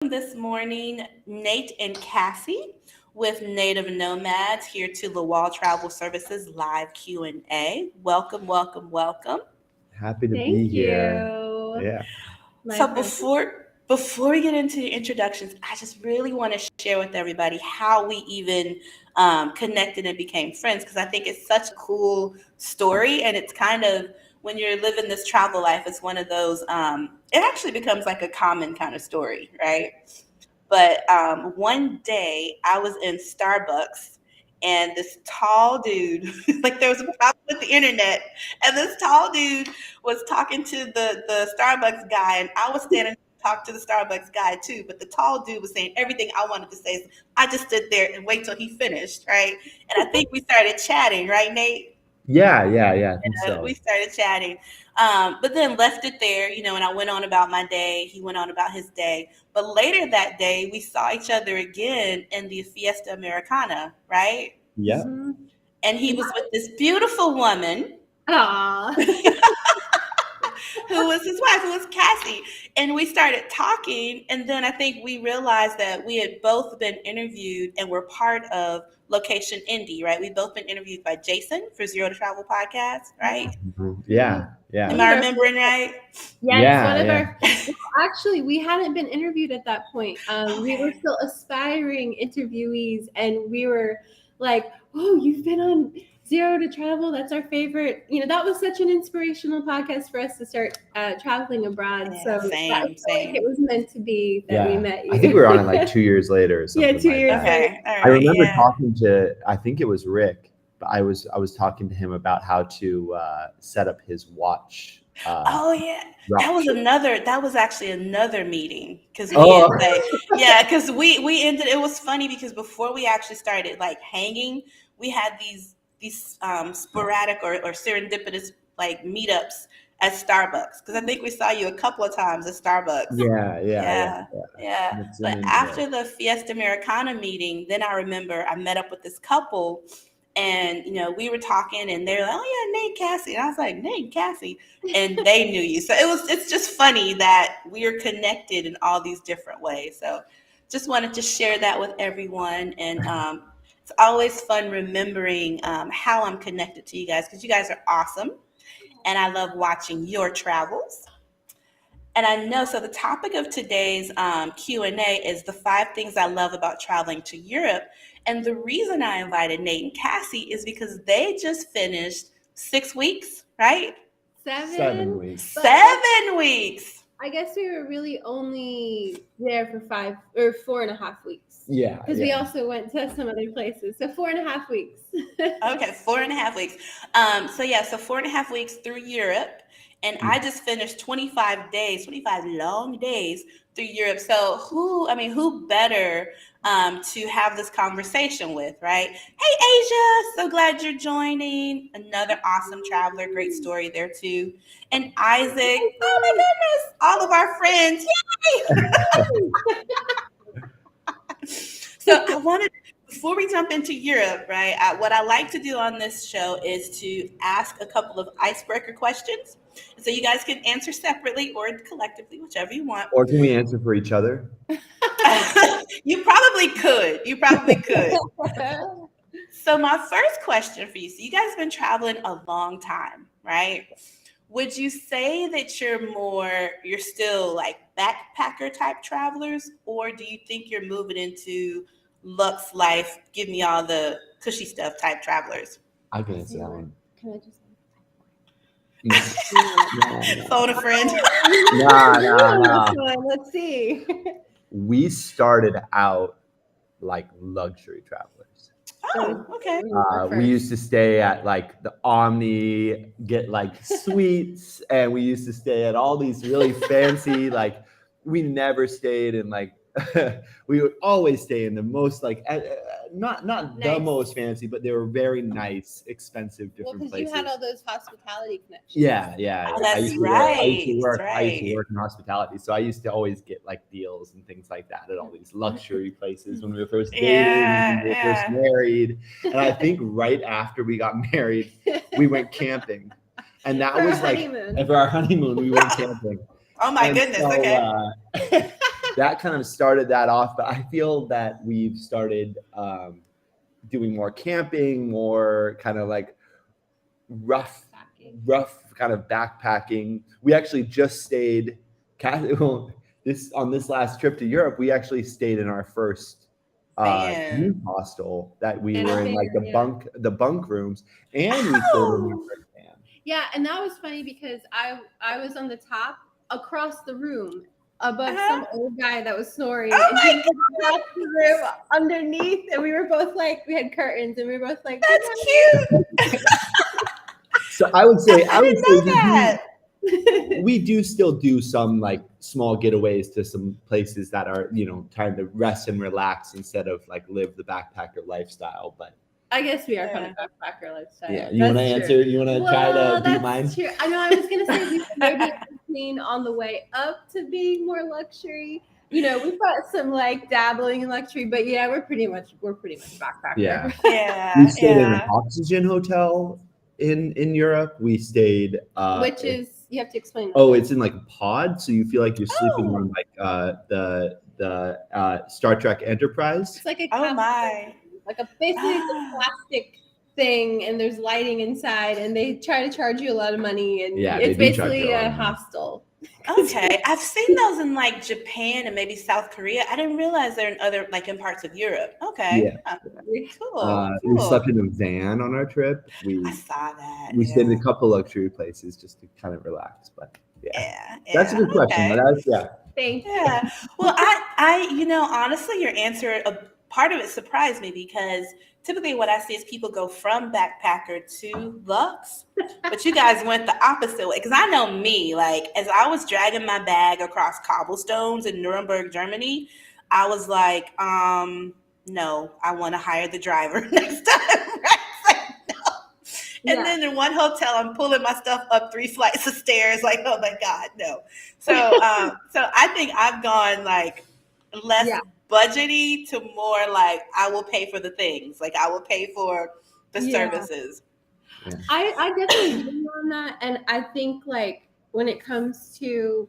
this morning Nate and Cassie with Native Nomads here to the Wall Travel Services live Q&A. Welcome, welcome, welcome. Happy to be Thank here. you. Yeah. So before we get into the introductions, I just really want to share with everybody how we even connected and became friends because I think it's such a cool story, and it's kind of when you're living this travel life, it's one of those. It actually becomes like a common kind of story, right? But one day I was in Starbucks and this tall dude, like there was a problem with the internet, and this tall dude was talking to the Starbucks guy, and I was standing to talk to the Starbucks guy too. But the tall dude was saying everything I wanted to say. So I just stood there and wait till he finished, right? And I think we started chatting, right, Nate? Yeah. I think We so. started chatting, but then left it there, and I went on about my day. He went on about his day. But later that day, we saw each other again in the Fiesta Americana, right? Yeah. And he was with this beautiful woman Aw. who was his wife, who was Cassie. And we started talking. And then I think we realized that we had both been interviewed and were part of Location Indie, right? We've both been interviewed by Jason for Zero to Travel podcast, right? Yeah. Am I remembering right? Yes, one of Yeah. our. Well, actually, we hadn't been interviewed at that point. We were still aspiring interviewees, and we were like, "Oh, you've been on Zero to Travel. That's our favorite." That was such an inspirational podcast for us to start traveling abroad. Yeah, So I same. feel like it was meant to be that we met you. I think we were on it like 2 years later or something. Yeah, 2 years like that. later. Okay, all right. I remember yeah. talking to, I think it was Rick, but I was talking to him about how to set up his watch. Oh yeah, that was actually another meeting because because we ended. It was funny because before we actually started like hanging, we had these sporadic or serendipitous like meetups at Starbucks because I think we saw you a couple of times at Starbucks. Yeah. But after the Fiesta Americana meeting, then I remember I met up with this couple. And we were talking, and they're like, "Oh yeah, Nate Cassie," and I was like, "Nate Cassie," and they knew you. So it's just funny that we're connected in all these different ways. So just wanted to share that with everyone, and it's always fun remembering how I'm connected to you guys because you guys are awesome, and I love watching your travels. And I know, so the topic of today's Q&A is the 5 things I love about traveling to Europe. And the reason I invited Nate and Cassie is because they just finished 6 weeks, right? 7 weeks. 7 weeks. I guess we were really only there for 4.5 weeks. Yeah. Because we also went to some other places. So 4.5 weeks. Okay, 4.5 weeks. So 4.5 weeks through Europe. And I just finished 25 long days through Europe. So who better to have this conversation with, right? Hey, Asia, so glad you're joining. Another awesome traveler, great story there too. And Isaac, oh my goodness, all of our friends, yay! So I wanted, before we jump into Europe, right, what I like to do on this show is to ask a couple of icebreaker questions. So you guys can answer separately or collectively, whichever you want. Or can we answer for each other? You probably could. So my first question for you, so you guys have been traveling a long time, right? Would you say that you're still like backpacker type travelers, or do you think you're moving into Lux life, give me all the cushy stuff type travelers? I can answer that one. Can I just... Phone a friend. No. Let's see. We started out like luxury travelers. Oh, okay. We used to stay at like the Omni, get like suites, and we used to stay at all these really fancy, like we never stayed in like we would always stay in the most like not nice. The most fancy, but they were very nice, expensive, different places. You had all those hospitality connections. Yeah. Oh, that's I used to work in hospitality, so I used to always get like deals and things like that at all these luxury places when we were first dating, when we were first married. And I think right after we got married, we went camping, and that was like for our honeymoon we went camping. Oh my goodness! So, okay. that kind of started that off. But I feel that we've started doing more camping, more kind of like rough kind of backpacking. We actually just stayed on this last trip to Europe. We actually stayed in our first youth hostel that we were in, like the bunk rooms, and we stayed in our first van. Yeah, and that was funny because I was on the top across the room above some old guy that was snoring. Oh and he was across the room underneath, and we were both like, we had curtains, and we were both like, that's cute. So I would say that. We do still do some like small getaways to some places that are, time to rest and relax instead of like live the backpacker lifestyle. But I guess we are kind of backpacker lifestyle. Yeah, you want to answer? You want to try to beat mine? True. I know. I was gonna say we maybe between on the way up to being more luxury. We've got some like dabbling in luxury, but yeah, we're pretty much backpacker. Yeah. We stayed in an oxygen hotel in Europe. We stayed, which is, you have to explain. Oh, it's in like a pod, so you feel like you're sleeping on like the Star Trek Enterprise. It's like a basically a plastic thing, and there's lighting inside, and they try to charge you a lot of money, and it's basically a hostel. Okay, I've seen those in like Japan and maybe South Korea. I didn't realize they're in other, like in parts of Europe. Okay, cool. We slept in a van on our trip. I saw that. We stayed in a couple luxury places just to kind of relax. But that's a good question. Okay. Thanks. Yeah. Well, I honestly, your answer, a part of it surprised me because typically what I see is people go from backpacker to Lux, but you guys went the opposite way. Because I know me, like as I was dragging my bag across cobblestones in Nuremberg, Germany, I was like, no, I want to hire the driver next time. Right? No. And then in one hotel, I'm pulling my stuff up 3 flights of stairs, like, oh my God, no. So, so I think I've gone like less budgety to more like I will pay for the things, like I will pay for the services. Yeah. I definitely agree on that, and I think like when it comes to,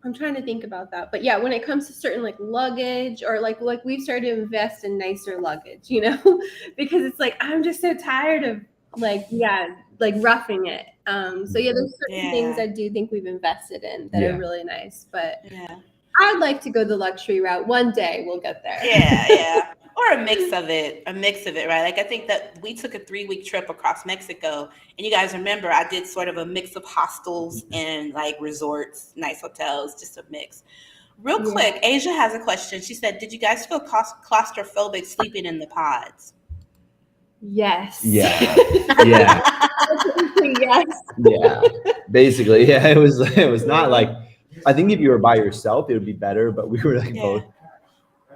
I'm trying to think about that, but yeah, when it comes to certain like luggage or like we've started to invest in nicer luggage, because it's like I'm just so tired of like roughing it. So yeah, there's certain things I do think we've invested in that are really nice, but I'd like to go the luxury route. One day we'll get there. Yeah. Or a mix of it, right? Like I think that we took a 3-week trip across Mexico, and you guys remember I did sort of a mix of hostels and like resorts, nice hotels, just a mix. Real quick, Asia has a question. She said, did you guys feel claustrophobic sleeping in the pods? Yes. Yeah. Yes. Yeah. Basically, it was not like, I think if you were by yourself, it would be better, but we were like both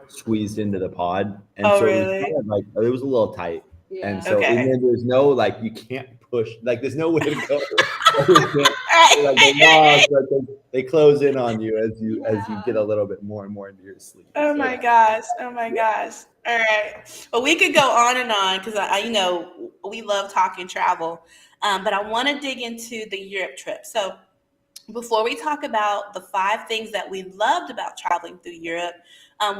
squeezed into the pod. And so really? It was kind of like, it was a little tight. Yeah. And so and then there's no, like, you can't push, like there's no way to go. They close in on you as you get a little bit more and more into your sleep. Oh my gosh. All right. Well, we could go on and on because I we love talking travel. But I want to dig into the Europe trip. So before we talk about the 5 things that we loved about traveling through Europe,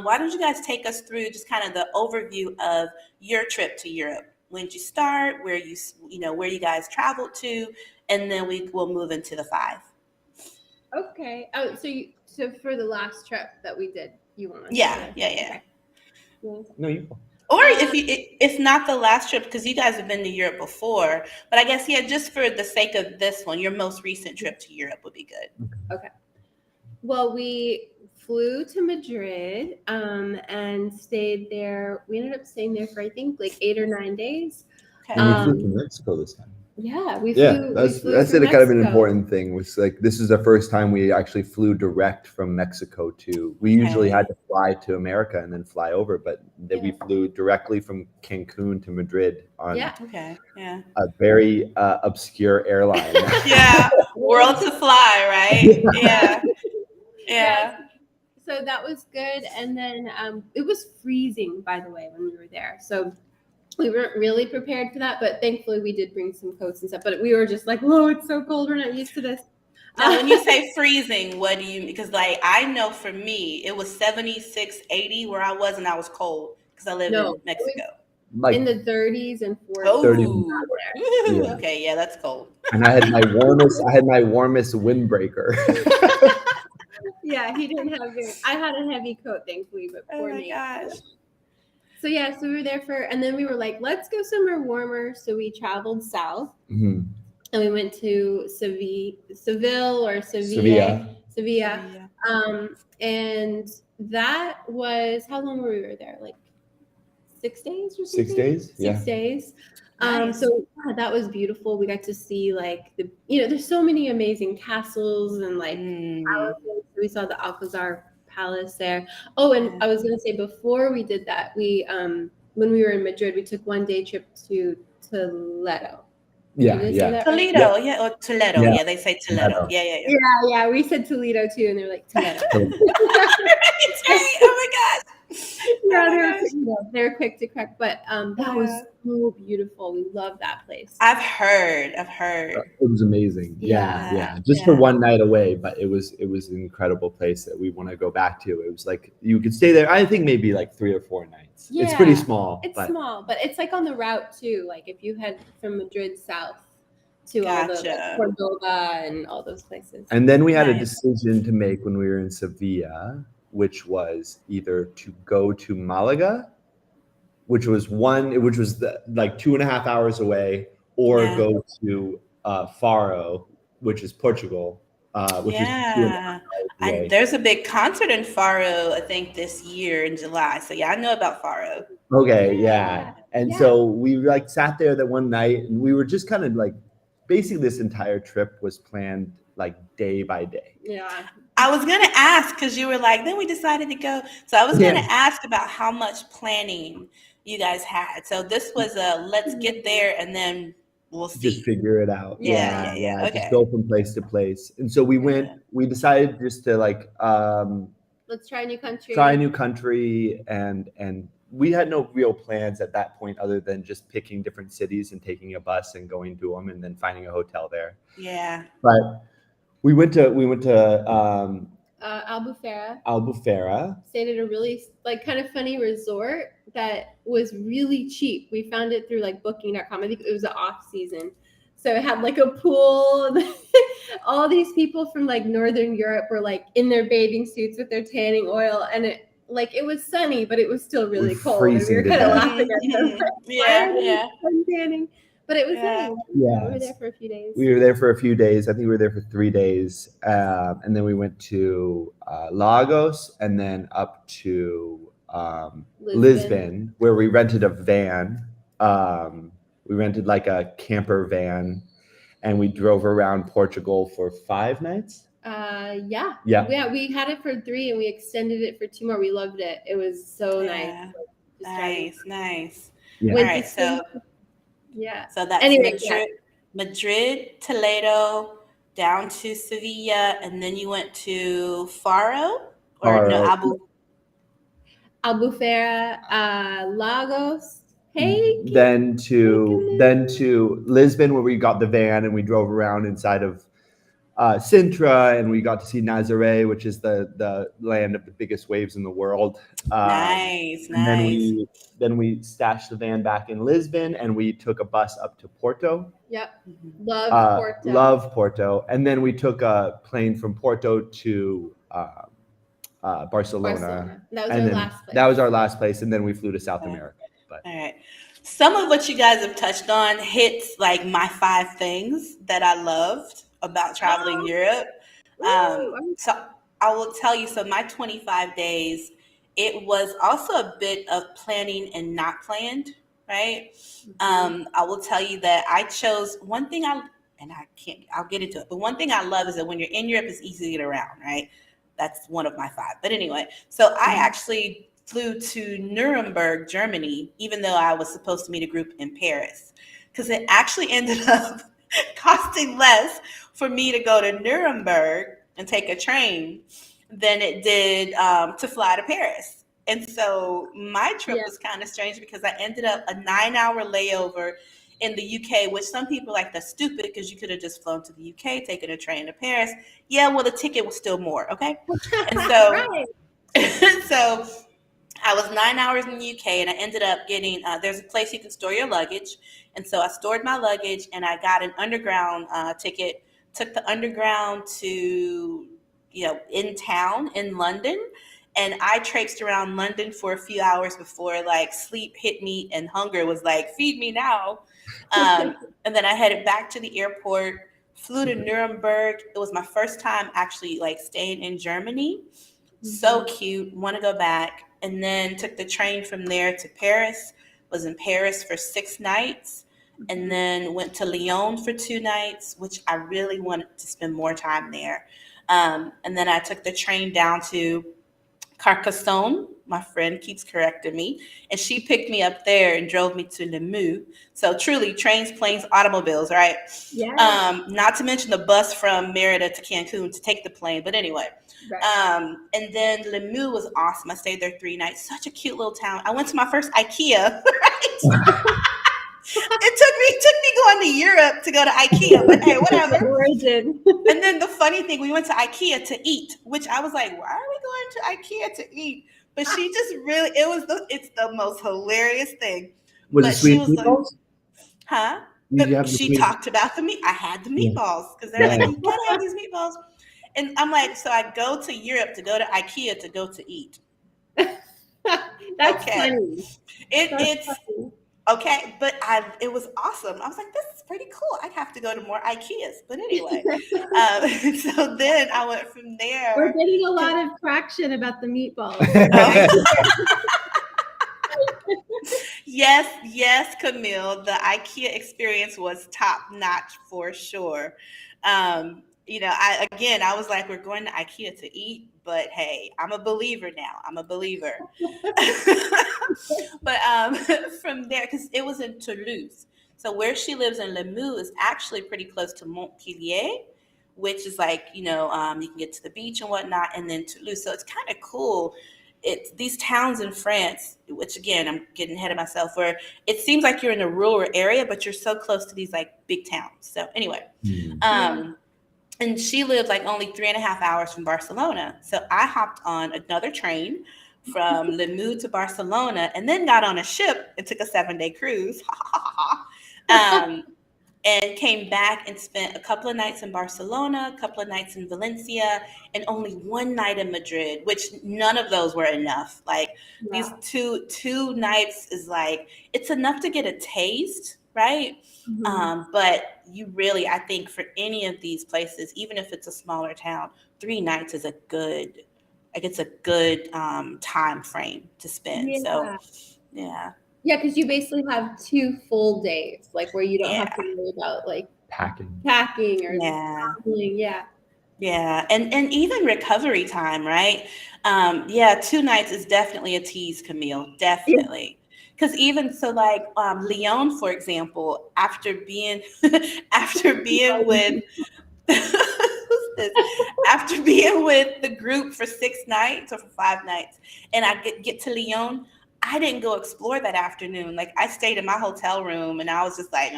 why don't you guys take us through just kind of the overview of your trip to Europe? When did you start? Where where you guys traveled to, and then we will move into the 5. Okay. Oh, so for the last trip that we did, you want to? Yeah. Okay. No, you. Or if not the last trip, because you guys have been to Europe before, but I guess, just for the sake of this one, your most recent trip to Europe would be good. Okay. Well, we flew to Madrid and stayed there. We ended up staying there for, I think, like 8 or 9 days. Okay. And we flew to Mexico this time. Yeah, we flew. That's kind of an important thing. Was like this is the first time we actually flew direct from Mexico to. We usually had to fly to America and then fly over, but we flew directly from Cancun to Madrid on a very obscure airline. World to fly, right? Yeah. So that was good, and then it was freezing, by the way, when we were there. So we weren't really prepared for that, but thankfully we did bring some coats and stuff. But we were just like, whoa, it's so cold. We're not used to this. Now, when you say freezing, what do you? Because like I know for me, it was 76, 80 where I was, and I was cold because I live No, in Mexico. Like in the 30s and 40s. 30. Oh, Yeah. okay, yeah, that's cold. And I had my warmest windbreaker. Yeah, he didn't have I had a heavy coat, thankfully, but Oh poor my me. gosh. So yeah, so we were there and then we were like, let's go somewhere warmer. So we traveled south Mhm. and we went to Seville or Sevilla. Sevilla. And that was, how long were we there? Like 6 days or something? 6 days? Yeah. 6 days. Nice. So yeah, that was beautiful. We got to see like there's so many amazing castles and like palaces. We saw the Alcazar Palace there. Oh, and I was gonna say before we did that, we when we were in Madrid, we took 1-day trip to Toledo. Yeah, Did I say yeah. that right? Toledo, yeah, or Toledo, Yeah. yeah, they say Toledo, Toledo. yeah. Yeah, we said Toledo too, and they're like Toledo. It's right. Oh my gosh. Yeah, Oh my gosh. they were quick to correct, but that was so beautiful. We love that place. I've heard. It was amazing. Yeah. Yeah, Just for yeah. one night away, but it was an incredible place that we want to go back to. It was like you could stay there. I think maybe like 3 or 4 nights. It's pretty small. It's small, but it's like on the route too. Like if you head from Madrid south to all the like, Cordoba and all those places. And then we had a decision to make when we were in Sevilla, which was either to go to Malaga, which was like 2.5 hours away, or go to Faro, which is Portugal, which is 2.5 hours away. There's a big concert in Faro, I think, this year in July. So yeah, I know about Faro. Okay, yeah. And so we like sat there that one night, and we were just kind of like, basically this entire trip was planned like day by day. Yeah. I was gonna ask because you were like, then we decided to go. So I was gonna ask about how much planning you guys had. So this was let's get there and then we'll see. Just figure it out. Yeah. Okay. Just go from place to place. And so we decided just to like let's try a new country. And we had no real plans at that point other than just picking different cities and taking a bus and going to them and then finding a hotel there. Yeah. But we went to Albufera. Stayed at a really like kind of funny resort that was really cheap. We found it through like booking.com. I think it was the off season. So it had like a pool. All these people from like Northern Europe were like in their bathing suits with their tanning oil, and it was sunny, but it was still really cold. And we were kind of laughing at them. Tanning. But it was nice. Yeah, we were there for a few days. I think we were there for 3 days. And then we went to Lagos and then up to Lisbon, where we rented a van. We rented like a camper van, and we drove around Portugal for 5 nights. Yeah. We had it for 3 and we extended it for 2 more. We loved it. It was so nice. Nice. Yeah. All right, so that's Madrid, Toledo, down to Sevilla, and then you went to Faro Albufera, Lagos. Then to Lisbon, where we got the van and we drove around inside of Sintra, and we got to see Nazaré, which is the land of the biggest waves in the world. Nice. Then we stashed the van back in Lisbon, and we took a bus up to Porto. Yep, love Porto. And then we took a plane from Porto to Barcelona. That was our last place, and then we flew to South America. But. All right. Some of what you guys have touched on hits like my 5 things that I loved about traveling Europe. So I will tell you, so my 25 days, it was also a bit of planning and not planned, right? I will tell you that I chose one thing I'll get into it. But one thing I love is that when you're in Europe, it's easy to get around, right? That's one of my 5. But anyway, so I actually flew to Nuremberg, Germany, even though I was supposed to meet a group in Paris, because it actually ended up costing less for me to go to Nuremberg and take a train than it did to fly to Paris. And so my trip was kind of strange because I ended up a 9-hour layover in the UK, which some people like, that's stupid because you could have just flown to the UK, taken a train to Paris. Yeah, well, the ticket was still more, okay? And so, Right. so I was 9 hours in the UK, and I ended up getting, there's a place you can store your luggage. And so I stored my luggage, and I got an underground ticket, took the underground to, in town in London. And I traipsed around London for a few hours before like sleep hit me and hunger was like, feed me now. And then I headed back to the airport, flew to Nuremberg. It was my first time actually like staying in Germany. So cute, want to go back. And then took the train from there to Paris, was in Paris for 6 nights, and then went to Lyon for 2 nights, which I really wanted to spend more time there. And then I took the train down to Carcassonne. My friend keeps correcting me, and she picked me up there and drove me to Limoux. So truly, trains, planes, automobiles, right? Yeah. Not to mention the bus from Merida to Cancun to take the plane. But anyway, Right. and then Limoux was awesome. I stayed there 3 nights. Such a cute little town. I went to my first IKEA. Right? It took me going to Europe to go to IKEA, but hey, whatever. Origin. And then the funny thing, we went to IKEA to eat, which I was like, why are we going to IKEA to eat? But she just really, it's the most hilarious thing. Was But it sweet she was like, meatballs? huh? Did you have the She sweet? talked about the meat. I had the Yeah. meatballs because they're like, Yeah. you gotta have these meatballs. And I'm like, so I go to Europe to go to IKEA to go to eat. That's Okay. funny. It's Funny. okay, but it was awesome. I was like, this is pretty cool. I have to go to more IKEAs. But anyway, so then I went from there. We're getting a lot of traction about the meatballs. Yes, Camille. The IKEA experience was top notch for sure. I was like, we're going to IKEA to eat, but hey, I'm a believer now. I'm a believer. But from there, because it was in Toulouse. So where she lives in Limoux is actually pretty close to Montpellier, which is like, you can get to the beach and whatnot, and then Toulouse. So it's kind of cool. It's these towns in France, which again, I'm getting ahead of myself, where it seems like you're in a rural area, but you're so close to these like big towns. So anyway, and she lived like only 3.5 hours from Barcelona. So I hopped on another train from Limoux to Barcelona, and then got on a ship and took a 7-day cruise. And came back and spent a couple of nights in Barcelona, a couple of nights in Valencia, and only 1 night in Madrid, which none of those were enough. Like these two nights is like, it's enough to get a taste, right? But you really, I think for any of these places, even if it's a smaller town, 3 nights is a good time frame to spend. Yeah. So yeah. Yeah, because you basically have 2 full days, like where you don't have to worry about like Packing or Yeah. traveling. Yeah. Yeah. And even recovery time, right? 2 nights is definitely a tease, Camille. Definitely. Because even so, like Lyon, for example, after being with who's this? After being with the group for 6 nights or for 5 nights, and I get to Lyon, I didn't go explore that afternoon. Like I stayed in my hotel room, and I was just like,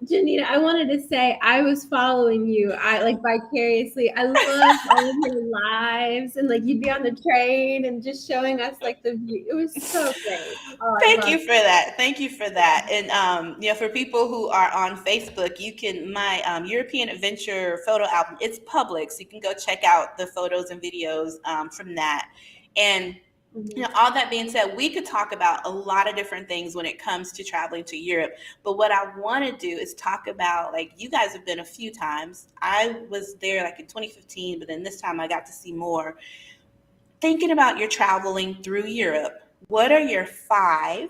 Janita, I wanted to say I was following you. I like vicariously. I loved all of your lives, and like you'd be on the train and just showing us like the view. It was so great. Oh, Thank you for that. Thank you for that. And for people who are on Facebook, you can my European Adventure photo album. It's public, so you can go check out the photos and videos from that. And all that being said, we could talk about a lot of different things when it comes to traveling to Europe. But what I want to do is talk about, like, you guys have been a few times. I was there like in 2015, but then this time I got to see more. Thinking about your traveling through Europe, what are your five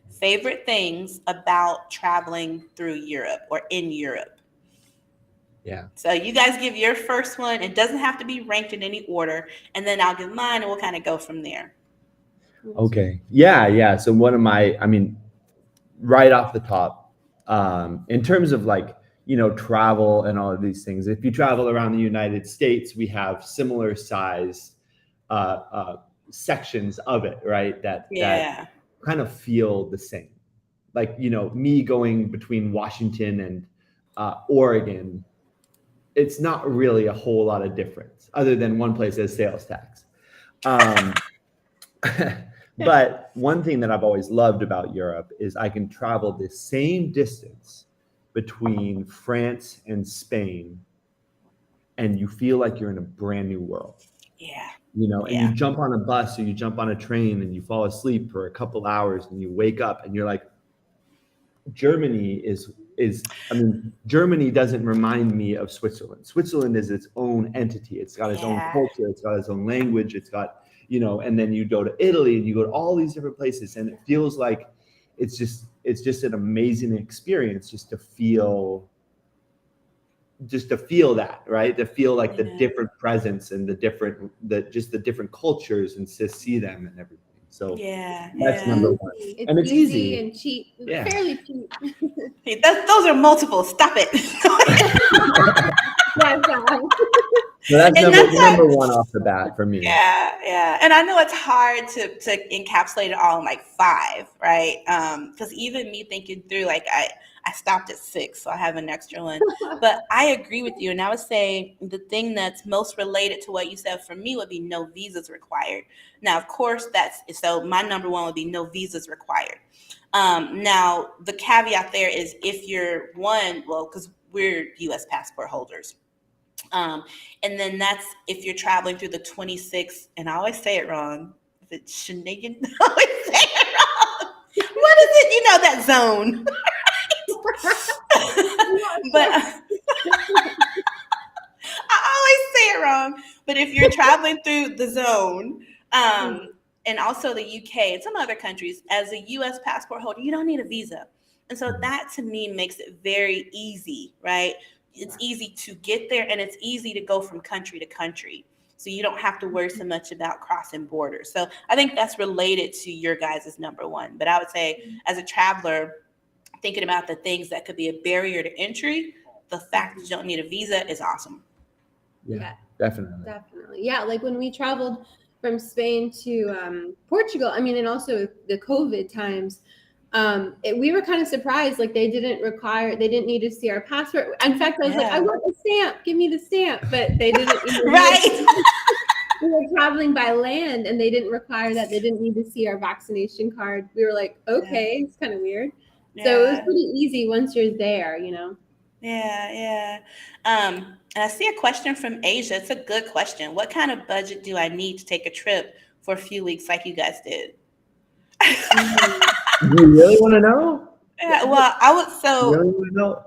favorite things about traveling through Europe or in Europe? Yeah. So you guys give your first one. It doesn't have to be ranked in any order. And then I'll give mine, and we'll kind of go from there. Okay. Yeah. So one of my, right off the top, in terms of like, travel and all of these things, if you travel around the United States, we have similar size sections of it, right? That Yeah. kind of feel the same. Like, you know, me going between Washington and Oregon, it's not really a whole lot of difference other than one place has sales tax. But one thing that I've always loved about Europe is I can travel the same distance between France and Spain, and you feel like you're in a brand new world. Yeah. You know, and Yeah. you jump on a bus or you jump on a train and you fall asleep for a couple hours and you wake up and you're like, Germany is I mean, Germany doesn't remind me of Switzerland. Switzerland is its own entity. It's got its own Yeah. culture. It's got its own language. It's got, you know, and then you go to Italy and you go to all these different places, and it feels like it's just an amazing experience just to feel that, right? To feel like the Yeah. different presence and the different cultures and to see them and everything. So Yeah. that's Yeah. number one. It's And it's easy. and cheap, Yeah. fairly cheap. Hey, those are multiple. Stop it. Yeah, exactly. So that's And number one off the bat for me. Yeah, yeah. And I know it's hard to encapsulate it all in like 5, right? Because even me thinking through, like I stopped at 6, so I have an extra one. But I agree with you. And I would say the thing that's most related to what you said for me would be no visas required. Now, of course, so my number one would be no visas required. Now, the caveat there is if you're because we're U.S. passport holders. And then that's if you're traveling through the 26, and I always say it wrong. Is it Schengen? I always say it wrong. What is it? You know, that zone. But I always say it wrong. But if you're traveling through the zone, and also the UK and some other countries, as a U.S. passport holder, you don't need a visa. And so that to me makes it very easy, right? It's easy to get there, and it's easy to go from country to country. So you don't have to worry so much about crossing borders. So I think that's related to your guys' number one. But I would say as a traveler, thinking about the things that could be a barrier to entry, the fact that you don't need a visa is awesome. Yeah, definitely. Yeah, like when we traveled from Spain to Portugal, I mean, and also the COVID times, we were kind of surprised. Like they didn't need to see our passport. In fact, I was like, I want a stamp. Give me the stamp. But they didn't. Right. We were traveling by land, and they didn't require that. They didn't need to see our vaccination card. We were like, okay, it's kind of weird. Yeah. So it was pretty easy once you're there, you know. Yeah. And I see a question from Asia. It's a good question. What kind of budget do I need to take a trip for a few weeks like you guys did? You really want to know? Yeah, well, I would. So really want to know?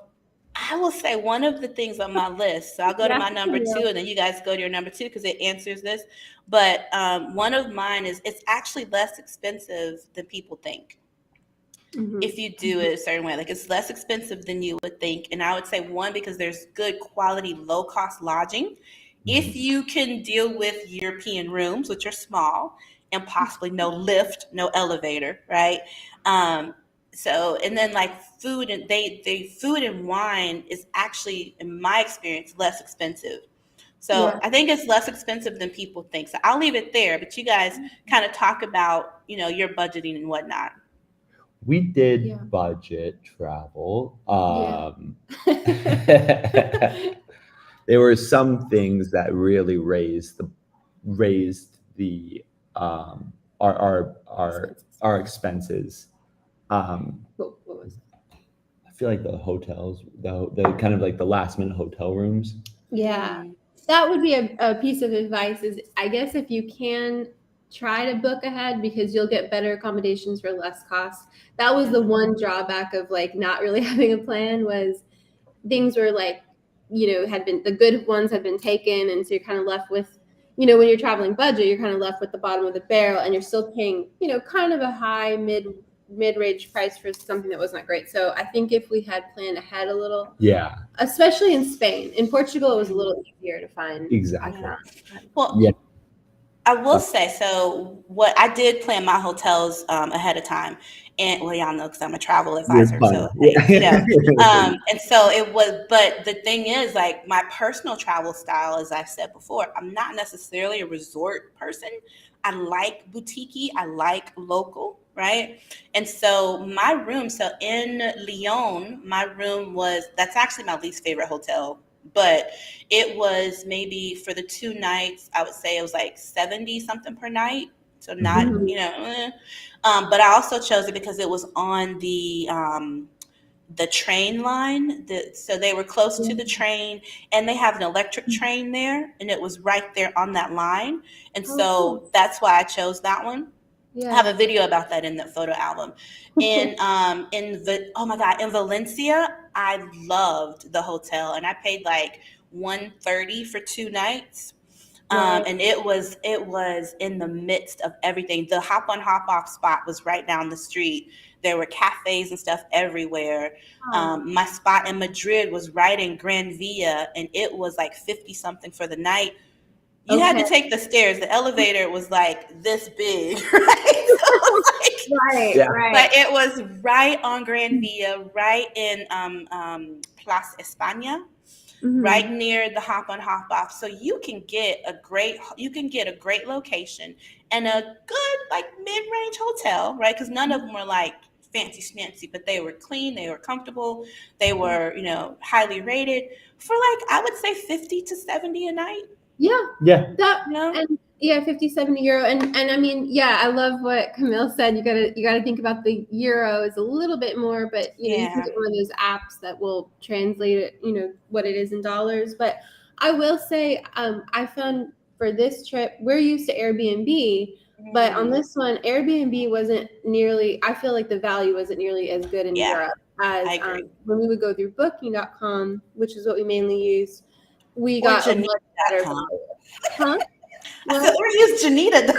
I will say one of the things on my list. So I'll go to my number 2, and then you guys go to your number 2 because it answers this. But one of mine is it's actually less expensive than people think. If you do it a certain way, like it's less expensive than you would think. And I would say because there's good quality, low cost lodging. If you can deal with European rooms, which are small, and possibly no lift, no elevator, right? So, and then like food and food and wine is actually, in my experience, less expensive. So I think it's less expensive than people think. So I'll leave it there, but you guys kind of talk about, your budgeting and whatnot. We did budget travel. There were some things that really raised the our expenses. What was that? I feel like the hotels, the kind of like the last minute hotel rooms. Yeah, that would be a piece of advice. Is I guess if you can try to book ahead because you'll get better accommodations for less cost. That was the one drawback of like not really having a plan was things were like, the good ones had been taken. And so you're kind of left with, when you're traveling budget, you're kind of left with the bottom of the barrel and you're still paying, kind of a high mid-range price for something that wasn't great. So I think if we had planned ahead a little, especially in Spain. In Portugal, it was a little easier to find. Exactly. Well, I will say, so what I did plan my hotels ahead of time, and well, y'all know because I'm a travel You're advisor, fun. so hey, and so it was. But the thing is, like my personal travel style, as I've said before, I'm not necessarily a resort person. I like boutique, I like local, right? And so my room, so in Lyon, my room was that's actually my least favorite hotel, but it was maybe for the 2 nights, I would say it was like 70 something per night. So not, Mhm. but I also chose it because it was on the train line. So they were close to the train, and they have an electric train there, and it was right there on that line. And Oh, cool. so that's why I chose that one. I have Yeah. a video about that in the photo album. Oh my god, in Valencia, I loved the hotel, and I paid like 130 for 2 nights. Nice. And it was in the midst of everything. The hop on hop off spot was right down the street. There were cafes and stuff everywhere. My spot in Madrid was right in Gran Via, and it was like 50 something for the night. You had Okay. to take the stairs. The elevator was like this big, right? So Right. Yeah. Right. but it was right on Gran Via, right in Plaza España, right Mhm. near the hop on hop off. So you can get a great location and a good like mid range hotel, right? Because none of them were like fancy schmancy, but they were clean, they were comfortable, they were highly rated for like I would say 50 to 70 a night. Yeah. Yeah. That You know? and yeah, 50, 70 euro. And I mean, yeah, I love what Camille said. You gotta think about the euro is a little bit more, but you can Yeah. get one of those apps that will translate it, what it is in dollars. But I will say, I found for this trip, we're used to Airbnb, but on Mm, this one, Airbnb wasn't nearly, I feel like the value wasn't nearly as good in yeah, Europe as I agree. when we would go through booking.com, which is what we mainly used, we Or got a much better Janita.com. value. Huh? I What? said, or use Janita.com.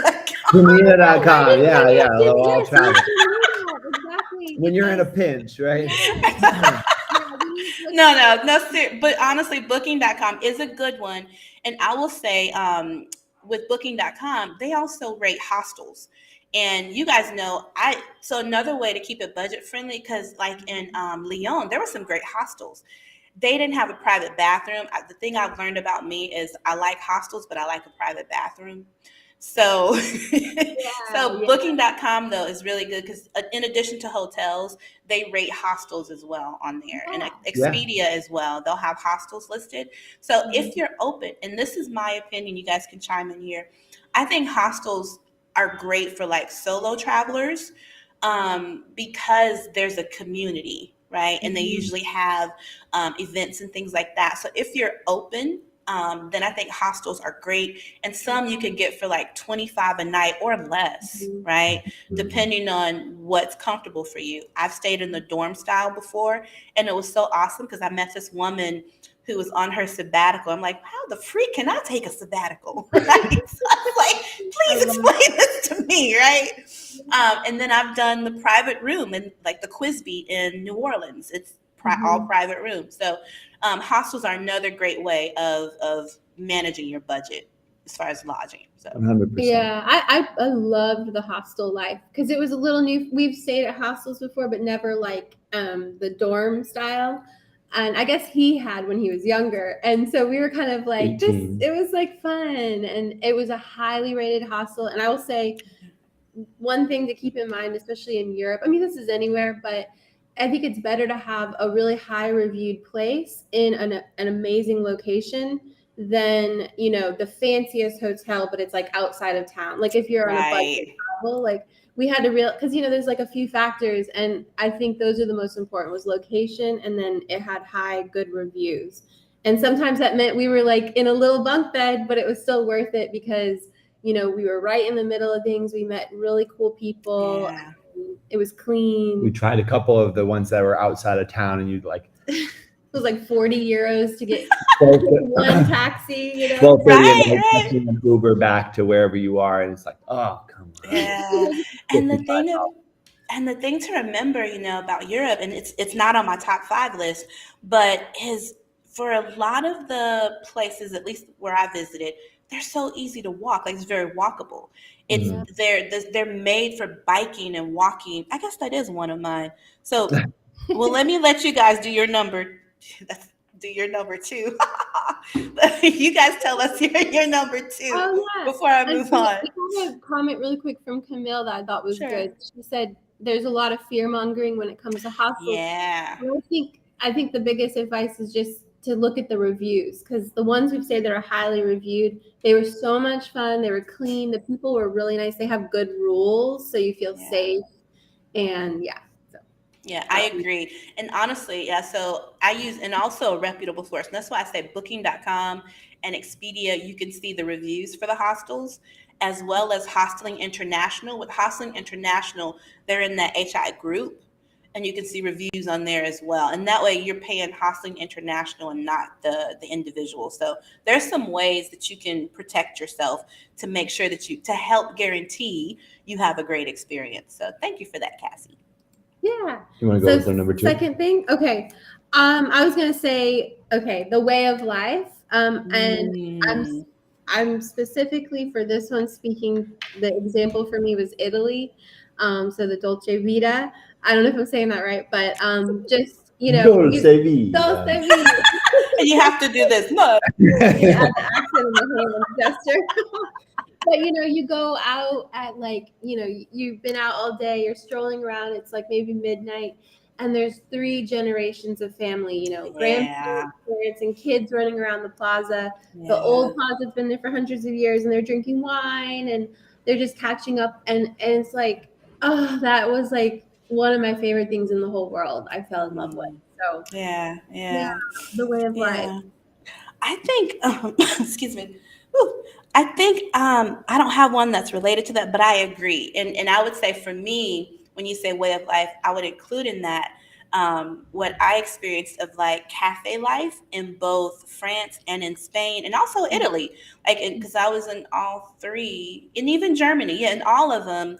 Oh, I Janita.com. didn't Yeah, know yeah. you did. All Yes, we travel. should know that. Exactly. When you're in a Because, pinch, right? yes. Yeah, we use No. But honestly, booking.com is a good one. And I will say, with booking.com, they also rate hostels. And you guys know, so another way to keep it budget friendly, because like in Lyon, there were some great hostels. They didn't have a private bathroom. The thing I've learned about me is I like hostels, but I like a private bathroom. So, yeah, so yeah. booking.com though is really good because in addition to hotels, they rate hostels as well on there, and Yeah. Expedia as well. They'll have hostels listed. So Mhm. if you're open, and this is my opinion, you guys can chime in here. I think hostels are great for like solo travelers because there's a community, right? And they Mhm. usually have events and things like that. So if you're open, then I think hostels are great. And some you can get for like 25 a night or less, Mhm. right? Mhm. Depending on what's comfortable for you. I've stayed in the dorm style before, and it was so awesome because I met this woman who was on her sabbatical. I'm like, how the freak can I take a sabbatical? Right? So I was like, I please love explain this to me, right? it. And then I've done the private room and like the Quizby in New Orleans. It's all Mhm. private rooms. So hostels are another great way of managing your budget as far as lodging. So 100%. Yeah, I loved the hostel life because it was a little new. We've stayed at hostels before, but never like the dorm style. And I guess he had when he was younger, and so we were kind of like this. 18. It was like fun, and it was a highly rated hostel. And I will say one thing to keep in mind, especially in Europe. I mean, this is anywhere, but I think it's better to have a really high reviewed place in an amazing location than, the fanciest hotel, but it's like outside of town. Like if you're on a budget right, travel, like we had to because there's like a few factors, and I think those are the most important was location, and then it had high good reviews. And sometimes that meant we were like in a little bunk bed, but it was still worth it because we were right in the middle of things. We met really cool people. yeah. It was We clean. tried a couple of the ones that were outside of town, and you'd like It was like 40 euros to get 12, one taxi, 12:30 in the Right, morning, right. catching an Uber back to wherever you are, and it's like, oh, come on, Yeah. And the thing of $55. and the thing to remember, about Europe, and it's not on my top five list, but is for a lot of the places, at least where I visited, they're so easy to walk. Like, it's very walkable. It's Mhm. they're made for biking and walking. I guess that is one of mine. So, well, let you guys do your number. Do your number two. You guys tell us your number two Oh yeah. before I And move so on. we had a comment really quick from Camille that I thought was Sure. good. She said there's a lot of fear mongering when it comes to hostels. Yeah. And I think the biggest advice is just to look at the reviews, because the ones we've said that are highly reviewed, they were so much fun. They were clean. The people were really nice. They have good rules, so you feel Yeah. safe. And yeah, so Yeah, I agree. And honestly, yeah, so I use, and also a reputable source. And that's why I say booking.com and Expedia, you can see the reviews for the hostels, as well as Hosteling International. With Hosteling International, they're in that HI group, and you can see reviews on there as well. And that way you're paying Hosteling International and not the individual. So there's some ways that you can protect yourself to make sure that to help guarantee you have a great experience. So thank you for that, Cassie. yeah. You want to go with our number two? Second thing, okay. I was gonna say, okay, the way of life. And I'm specifically for this one speaking. The example for me was Italy. So the Dolce Vita. I don't know if I'm saying that right, but just Dolce Vita. Dolce Vita. And you have to do this. No. Add the accent in the hand gesture. But you go out at you've been out all day, you're strolling around, it's like maybe midnight, and there's 3 generations of family, grandparents, parents, and kids running around the plaza. Yeah. The old plaza's been there for hundreds of years, and they're drinking wine, and they're just catching up, and it's like, oh, that was like one of my favorite things in the whole world. I fell in love with. So Yeah. the way of life. Yeah. I think, excuse me. Whew. I think I don't have one that's related to that, but I agree. And I would say for me, when you say way of life, I would include in that what I experienced of like cafe life in both France and in Spain and also Italy. Like, because I was in all 3, and even Germany, yeah, in all of them,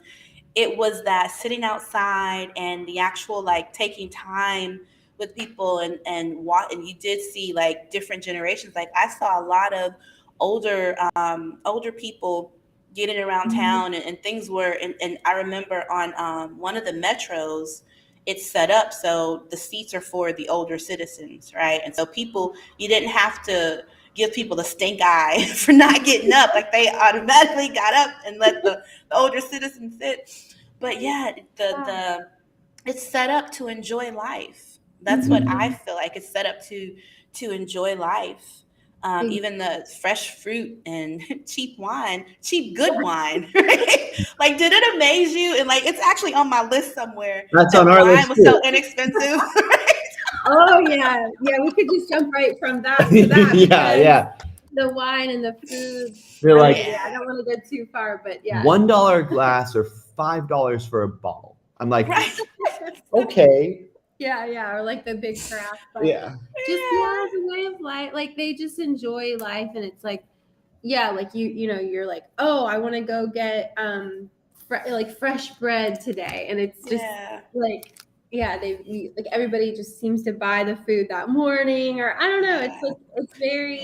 it was that sitting outside and the actual like taking time with people and you did see like different generations. Like, I saw a lot of older people getting around town, and things were, and I remember on one of the metros, it's set up so the seats are for the older citizens, right? And so people, you didn't have to give people the stink eye for not getting up. Like, they automatically got up and let the older citizens sit. But yeah, the it's set up to enjoy life. That's what I feel like. It's set up to enjoy life. Even the fresh fruit and cheap good wine, right? Like, did it amaze you? And like, it's actually on my list somewhere. That's on our wine list was too. so inexpensive. Oh yeah, we could just jump right from that to that. Yeah. The wine and the food. They're like, I don't want to go too far, but yeah. $1 glass or $5 for a bottle. I'm like, Right. okay. Yeah, or like the big craft. But Yeah. just the way of life. Like, they just enjoy life, and it's like, like you're like, oh, I want to go get fresh bread today, and it's just like, like everybody just seems to buy the food that morning, or I don't know. It's like, it's very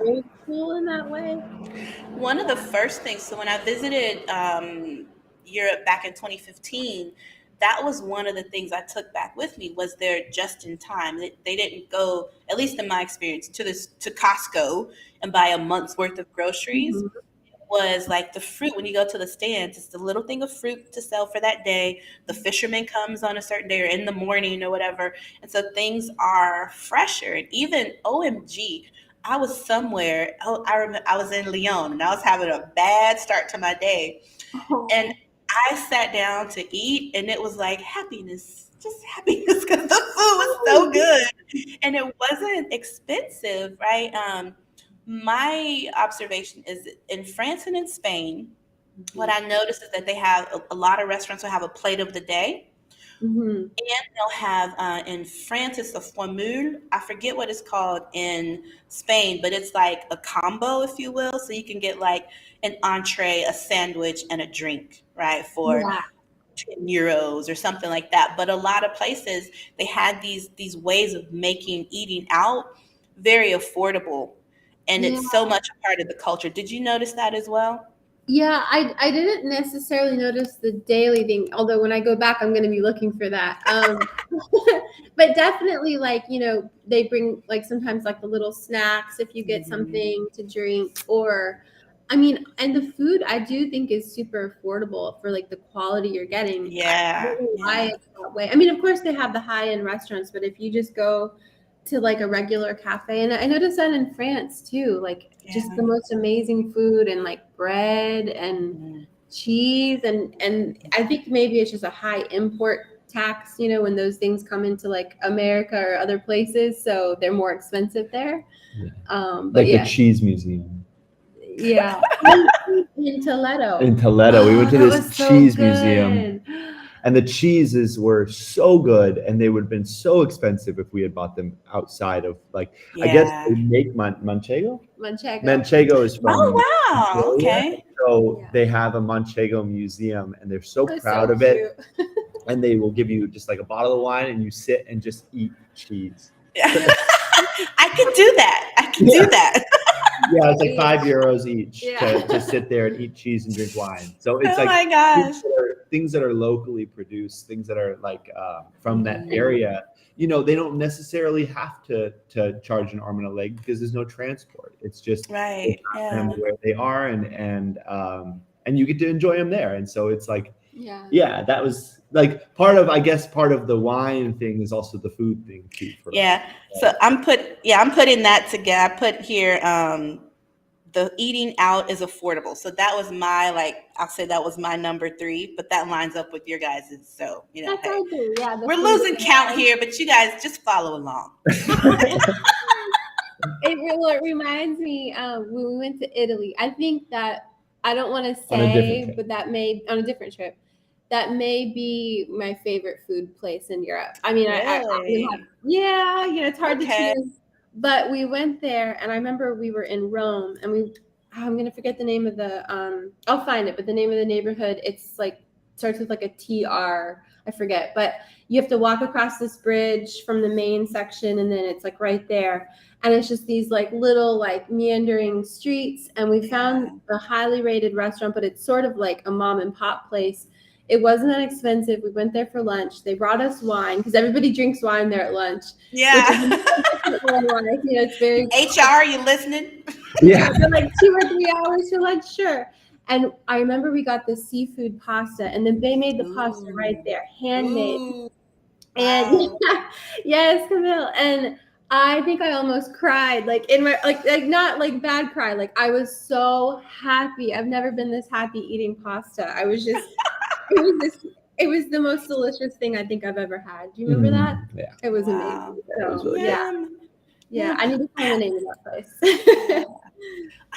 old school in that way. One of the first things, so when I visited Europe back in 2015, that was one of the things I took back with me, was their just in time. They didn't go, at least in my experience, to Costco and buy a month's worth of groceries. Was like the fruit. When you go to the stands, it's the little thing of fruit to sell for that day. The fisherman comes on a certain day or in the morning or whatever. And so things are fresher. And even OMG, I was somewhere, I remember I was in Lyon, and I was having a bad start to my day. And I sat down to eat, and it was like happiness, just happiness, because the food was so good and it wasn't expensive, right? My observation is in France and in Spain, what I noticed is that they have a lot of restaurants will have a plate of the day. And they'll have, in France, it's a formule. I forget what it's called in Spain, but it's like a combo, if you will. So you can get like an entree, a sandwich, and a drink, right, for 10 euros or something like that. But a lot of places, they had these ways of making eating out very affordable. and Yeah. it's so much a part of the culture. Did you notice that as well? Yeah, I didn't necessarily notice the daily thing, although when I go back, I'm going to be looking for that. But definitely, like, you know, they bring like sometimes like the little snacks if you get something to drink, or I mean, and the food I do think is super affordable for like the quality you're getting. I Yeah, don't know why yeah, it's that way. I mean, of course they have the high-end restaurants, but if you just go to like a regular cafe, and I noticed that in France too, like just yeah. the most amazing food and like bread and Mm. cheese, and I think maybe it's just a high import tax, you know, when those things come into like America or other places, so they're more expensive there. Yeah. But Like yeah, the cheese museum yeah. In Toledo. in Toledo. We went to That this was so cheese museum, good. and the cheeses were so good, and they would have been so expensive if we had bought them outside of, like, I guess Yeah. they make Manchego. Manchego. Manchego is from Oh wow. Mongolia, Okay. so Yeah. they have a Manchego museum, and they're so That's proud so of it. cute. And they will give you just like a bottle of wine, and you sit and just eat cheese. I could do that. I could do that. Yeah, it's like €5 each Yeah. to sit there and eat cheese and drink wine. So it's Oh like my gosh. things that are locally produced, things that are like from that Mhm. area. You know, they don't necessarily have to charge an arm and a leg because there's no transport. It's just Right. they have Yeah. them where they are, and you get to enjoy them there. And so it's like, yeah, that was like part of the wine thing is also the food thing too. For Yeah. So I'm putting that together. I put here the eating out is affordable. So that was my, like, I'll say that was my number 3, but that lines up with your guys's. So, you know, That's hey, all good. Yeah, the we're food losing is count nice. here, but you guys just follow along. It reminds me when we went to Italy. I think that I don't want to On a different say, trip. but that may on a different trip. That may be my favorite food place in Europe. I mean, I Really? yeah, you know, it's hard Okay. to choose, but we went there, and I remember we were in Rome, and I'm gonna forget the name of the I'll find it, but the name of the neighborhood, it's like starts with like a TR. I forget, but you have to walk across this bridge from the main section, and then it's like right there. And it's just these like little like meandering streets. And we found a highly rated restaurant, but it's sort of like a mom and pop place. It wasn't that expensive. We went there for lunch. They brought us wine because everybody drinks wine there at lunch. Yeah. Which is like, you know, it's very HR, you listening? Yeah. they're like 2 or 3 hours for lunch, sure. And I remember we got the seafood pasta, and then they made the pasta right there, handmade. Ooh. And Wow. yes, Camille. And I think I almost cried, like in my like not like bad cry. Like I was so happy. I've never been this happy eating pasta. I was just it was the most delicious thing I think I've ever had. Do you remember that? Yeah. It was Wow. amazing. That was So really yeah. Yeah. I need to find the name of that place.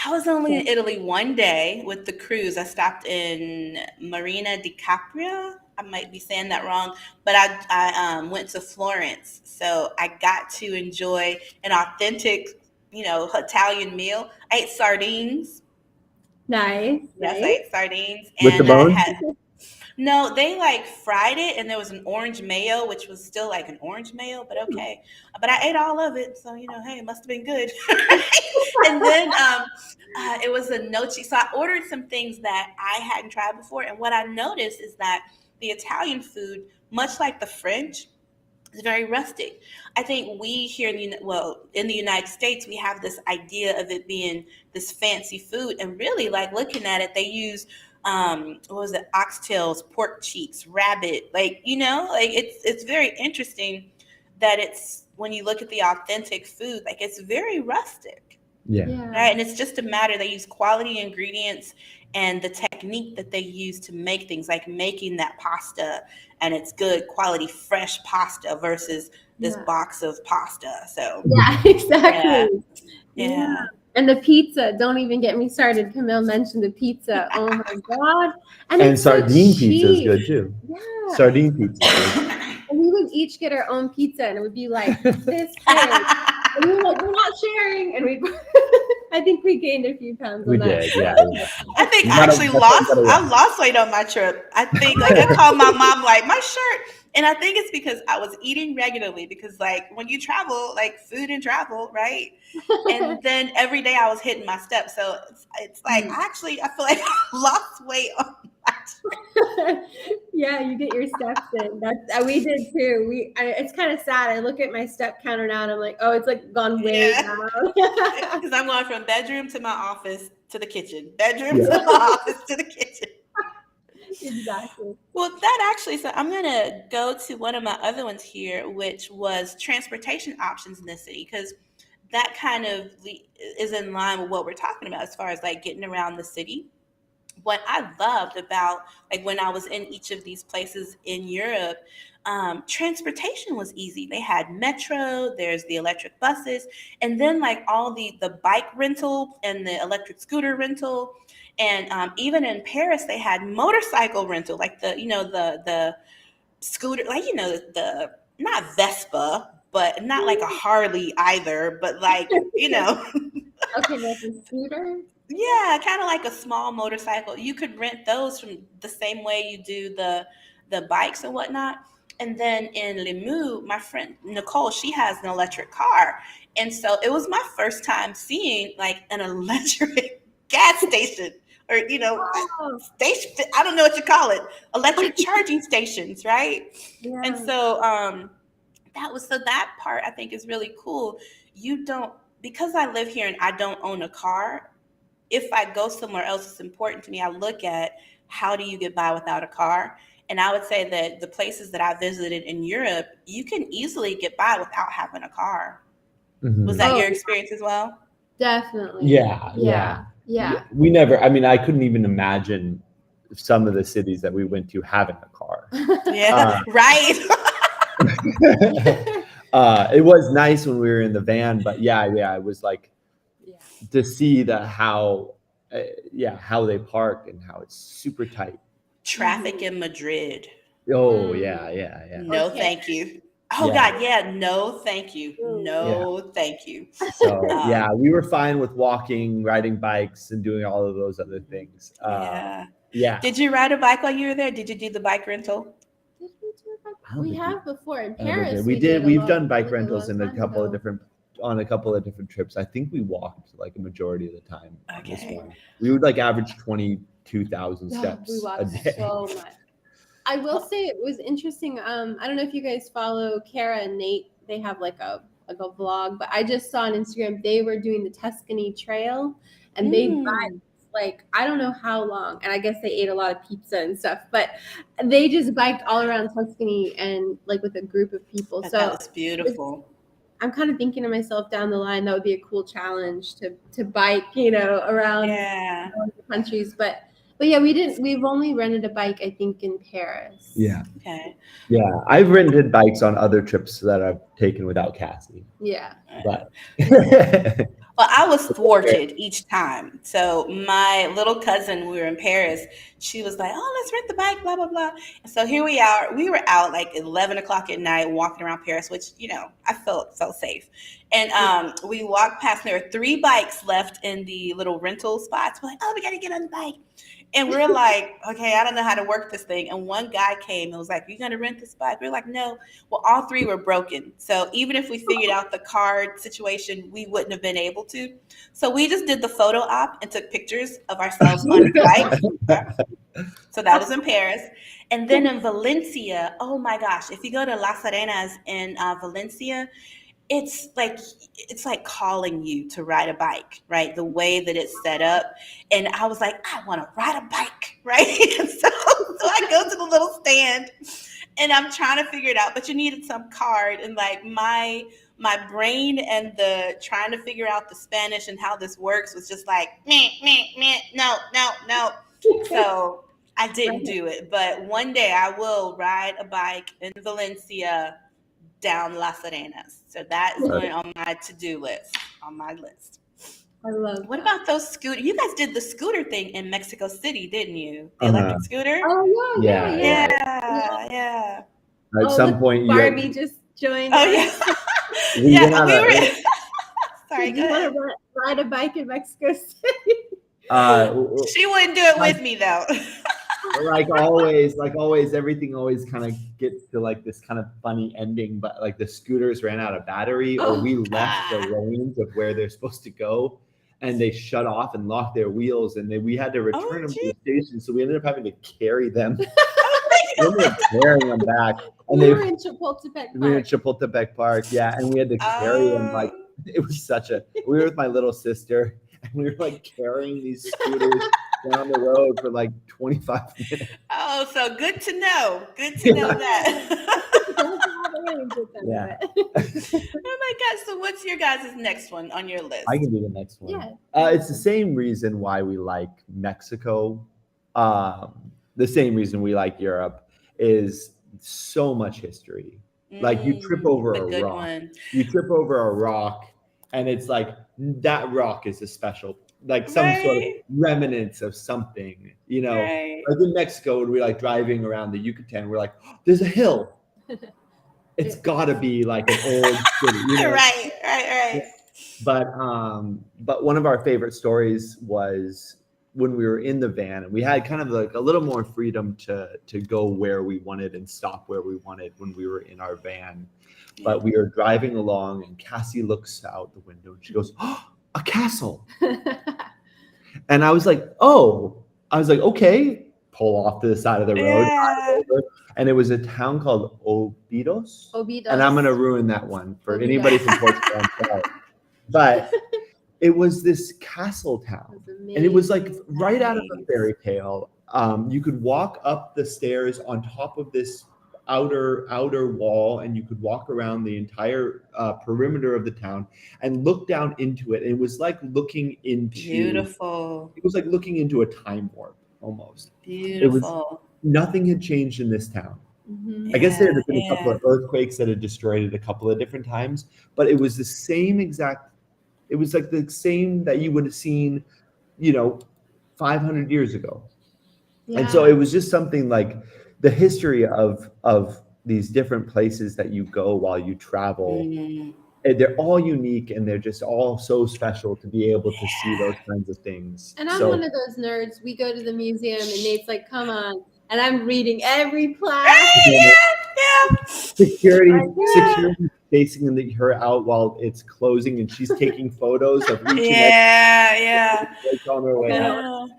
I was only in Italy one day with the cruise. I stopped in Marina di Capria. I might be saying that wrong, but I went to Florence, so I got to enjoy an authentic, you know, Italian meal. I ate sardines. Nice. Yes, I Nice. ate sardines, With the and I bones? had no. They like fried it, and there was an orange mayo, which was still like an orange mayo, but okay. But I ate all of it, so you know, hey, it must have been good. And then it was a noci. So I ordered some things that I hadn't tried before, and what I noticed is that the Italian food, much like the French, is very rustic. I think we here in the United States, we have this idea of it being this fancy food, and really, like looking at it, they use what was it, oxtails, pork cheeks, rabbit, like, you know, like it's very interesting that it's, when you look at the authentic food, like it's very rustic. Yeah. Right. And it's just a matter, they use quality ingredients and the technique that they use to make things, like making that pasta, and it's good quality fresh pasta versus this box of pasta. So Yeah, exactly. yeah. And the pizza, don't even get me started. Camille mentioned the pizza. Oh my God. And it's so sardine pizza is cheap. good too. Yeah. Sardine pizza is good. And we would each get our own pizza, and it would be like this big. And we were like, we're not sharing. And I think we gained a few pounds on We that. did, yeah. I think You I gotta- actually that's what you gotta I lost weight on my trip. I think, like, I called my mom, like, my shirt And I think it's because I was eating regularly because like when you travel, like food and travel, right? And then every day I was hitting my steps. So it's like, actually, I feel like I lost weight on my trip. Yeah, you get your steps in. That's we did too. It's kind of sad. I look at my step counter now and I'm like, oh, it's like gone way Yeah. down. Because I'm going from bedroom to my office to the kitchen, bedroom to my office to the kitchen. Exactly. Well, that actually, so I'm going to go to one of my other ones here, which was transportation options in the city, because that kind of is in line with what we're talking about as far as like getting around the city. What I loved about like when I was in each of these places in Europe, transportation was easy. They had metro, there's the electric buses, and then like all the bike rental and the electric scooter rental, and even in Paris they had motorcycle rental, like the scooter, like the not Vespa, but not like a Harley either, but like Okay, that's a scooter. yeah, kind of like a small motorcycle. You could rent those from the same way you do the bikes and whatnot. And then in Limoux, my friend Nicole, she has an electric car. And so it was my first time seeing like an electric gas station or, station, I don't know what you call it, electric charging stations, right? Yeah. And so that part I think is really cool. Because I live here and I don't own a car, if I go somewhere else, it's important to me. I look at how do you get by without a car? And I would say that the places that I visited in Europe, you can easily get by without having a car. Mhm. Was that your experience as well? Definitely. Yeah. We never, I mean, I couldn't even imagine some of the cities that we went to having a car. Yeah, right. It was nice when we were in the van, but it was like to see how they park and how it's super tight. Traffic in Madrid. Oh yeah. No, Okay. thank you. Oh God, yeah, no, thank you. No, thank you. So we were fine with walking, riding bikes, and doing all of those other things. Yeah. Did you ride a bike while you were there? Did you do the bike rental? Did we do a bike? We have before in Paris. We've done bike rentals in a couple of different trips. I think we walked like a majority of the time. Okay. This one. We would like average 22,000 steps we walked a day. so much. I will say it was interesting. I don't know if you guys follow Kara and Nate. They have like a vlog, but I just saw on Instagram they were doing the Tuscany Trail, and they biked like I don't know how long, and I guess they ate a lot of pizza and stuff, but they just biked all around Tuscany and like with a group of people. So that was beautiful. I'm kind of thinking to myself down the line that would be a cool challenge to bike, around the countries, but yeah, we've only rented a bike, I think, in Paris. Yeah. Okay. Yeah. I've rented bikes on other trips that I've taken without Cassie. Yeah. But well, I was thwarted each time. So my little cousin, we were in Paris, she was like, oh, let's rent the bike, blah, blah, blah. And so here we are. We were out like 11 o'clock at night walking around Paris, which, I felt safe. And we walked past, and there were 3 bikes left in the little rental spots. We're like, oh, we got to get on the bike. And we're like, okay, I don't know how to work this thing. And one guy came and was like, you going to rent this bike? We're like, no. Well, all 3 were broken. So even if we figured out the card situation, we wouldn't have been able to. So we just did the photo op and took pictures of ourselves on the bike. So that was in Paris. And then in Valencia, oh my gosh, if you go to Las Arenas in Valencia, it's like calling you to ride a bike, right? The way that it's set up. And I was like, I want to ride a bike, right? And so I go to the little stand and I'm trying to figure it out, but you needed some card. And like my brain and the trying to figure out the Spanish and how this works was just like, no. So I didn't do it. But one day I will ride a bike in Valencia down Las Arenas. So that is going on my to-do list, on my list. I love What about those scooters? You guys did the scooter thing in Mexico City, didn't you? The electric scooter? Oh, yeah. At some point, Barbie just joined. Oh, yeah. We were. Sorry, do you want to ride a bike in Mexico City? She wouldn't do it with me, though. like always, everything always kind of gets to like this kind of funny ending, but like the scooters ran out of battery, or we left the lanes of where they're supposed to go, and they shut off and locked their wheels, and then we had to return them to the station. So we ended up having to carry them. We ended up carrying them back. And we were in Chapultepec Park. We were in Chapultepec Park, yeah, and we had to carry them. Like it was we were with my little sister, and we were like carrying these scooters down the road for like 25 minutes. Oh, so good to know. Good to know that. Yeah. Oh my God. So what's your guys' next one on your list? I can do the next one. Yeah. It's the same reason why we like Mexico. The same reason we like Europe is so much history. Like you trip over a rock. You trip over a rock, and it's like that rock is a special, like some sort of remnants of something, you know. Like in Mexico, when we're like driving around the Yucatan, we're like, oh, there's a hill. It's gotta be like an old city, you know? Right. But one of our favorite stories was when we were in the van, and we had kind of like a little more freedom to go where we wanted and stop where we wanted when we were in our van. But we were driving along, and Cassie looks out the window and she goes, oh, a castle. And I was like, okay, pull off to the side of the road. And it was a town called Obidos. And I'm going to ruin that one for anybody from Portugal. But it was this castle town. And it was like right out of a fairy tale. You could walk up the stairs on top of this outer wall, and you could walk around the entire perimeter of the town and look down into it. And it was like looking into It was like looking into a time warp almost. Beautiful. Nothing had changed in this town. I guess there had been a couple of earthquakes that had destroyed it a couple of different times, but it was the same exact. It was like the same that you would have seen, 500 years ago. Yeah. And so it was just something like the history of these different places that you go while you travel. And they're all unique, and they're just all so special to be able to see those kinds of things. And I'm one of those nerds. We go to the museum, and Nate's like, come on. And I'm reading every plaque. Security facing her out while it's closing, and she's taking photos of each on her way out.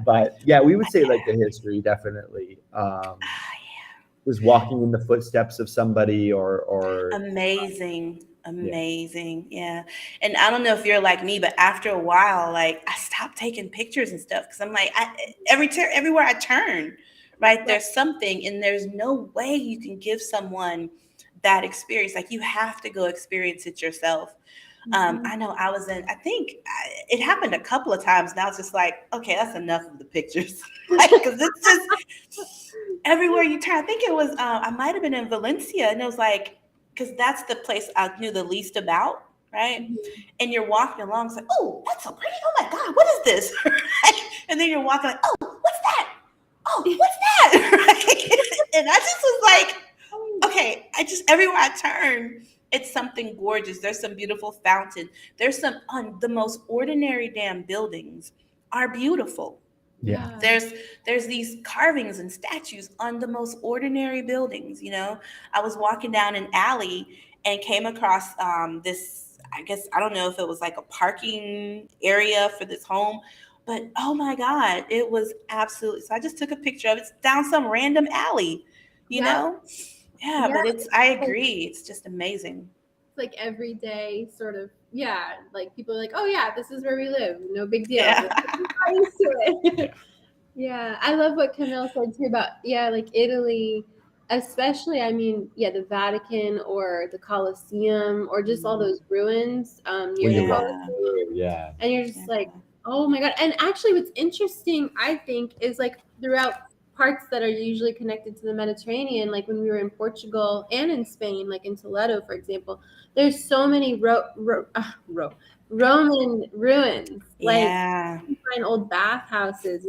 But we would say like the history definitely was walking in the footsteps of somebody or amazing. And I don't know if you're like me, but after a while, like I stopped taking pictures and stuff because I'm like everywhere I turn, right, there's something, and there's no way you can give someone that experience. Like you have to go experience it yourself. I know I think it happened a couple of times, and I was just like, okay, that's enough of the pictures. Because it's just everywhere you turn. I think it was, I might have been in Valencia, and it was like, because that's the place I knew the least about, right? And you're walking along, it's like, oh, that's so pretty. Oh my God, what is this? And then you're walking like, oh, what's that? Oh, what's that? Right? And I just was like, okay, everywhere I turn, it's something gorgeous. There's some beautiful fountain. There's some the most ordinary damn buildings are beautiful. Yeah. There's these carvings and statues on the most ordinary buildings. I was walking down an alley and came across this, I guess, I don't know if it was like a parking area for this home, but oh my God, it was absolutely, so I just took a picture of it. It's down some random alley, you know? Yeah, but I agree. It's just amazing. It's like everyday sort of, like people are like, oh yeah, this is where we live. No big deal. I'm used to it. Yeah. I love what Camille said too about, like Italy, especially, I mean, the Vatican or the Colosseum or just all those ruins near the Colosseum. And you're just like, oh my God. And actually what's interesting, I think, is like throughout parts that are usually connected to the Mediterranean, like when we were in Portugal and in Spain, like in Toledo, for example, there's so many Roman ruins. Like you find old bathhouses,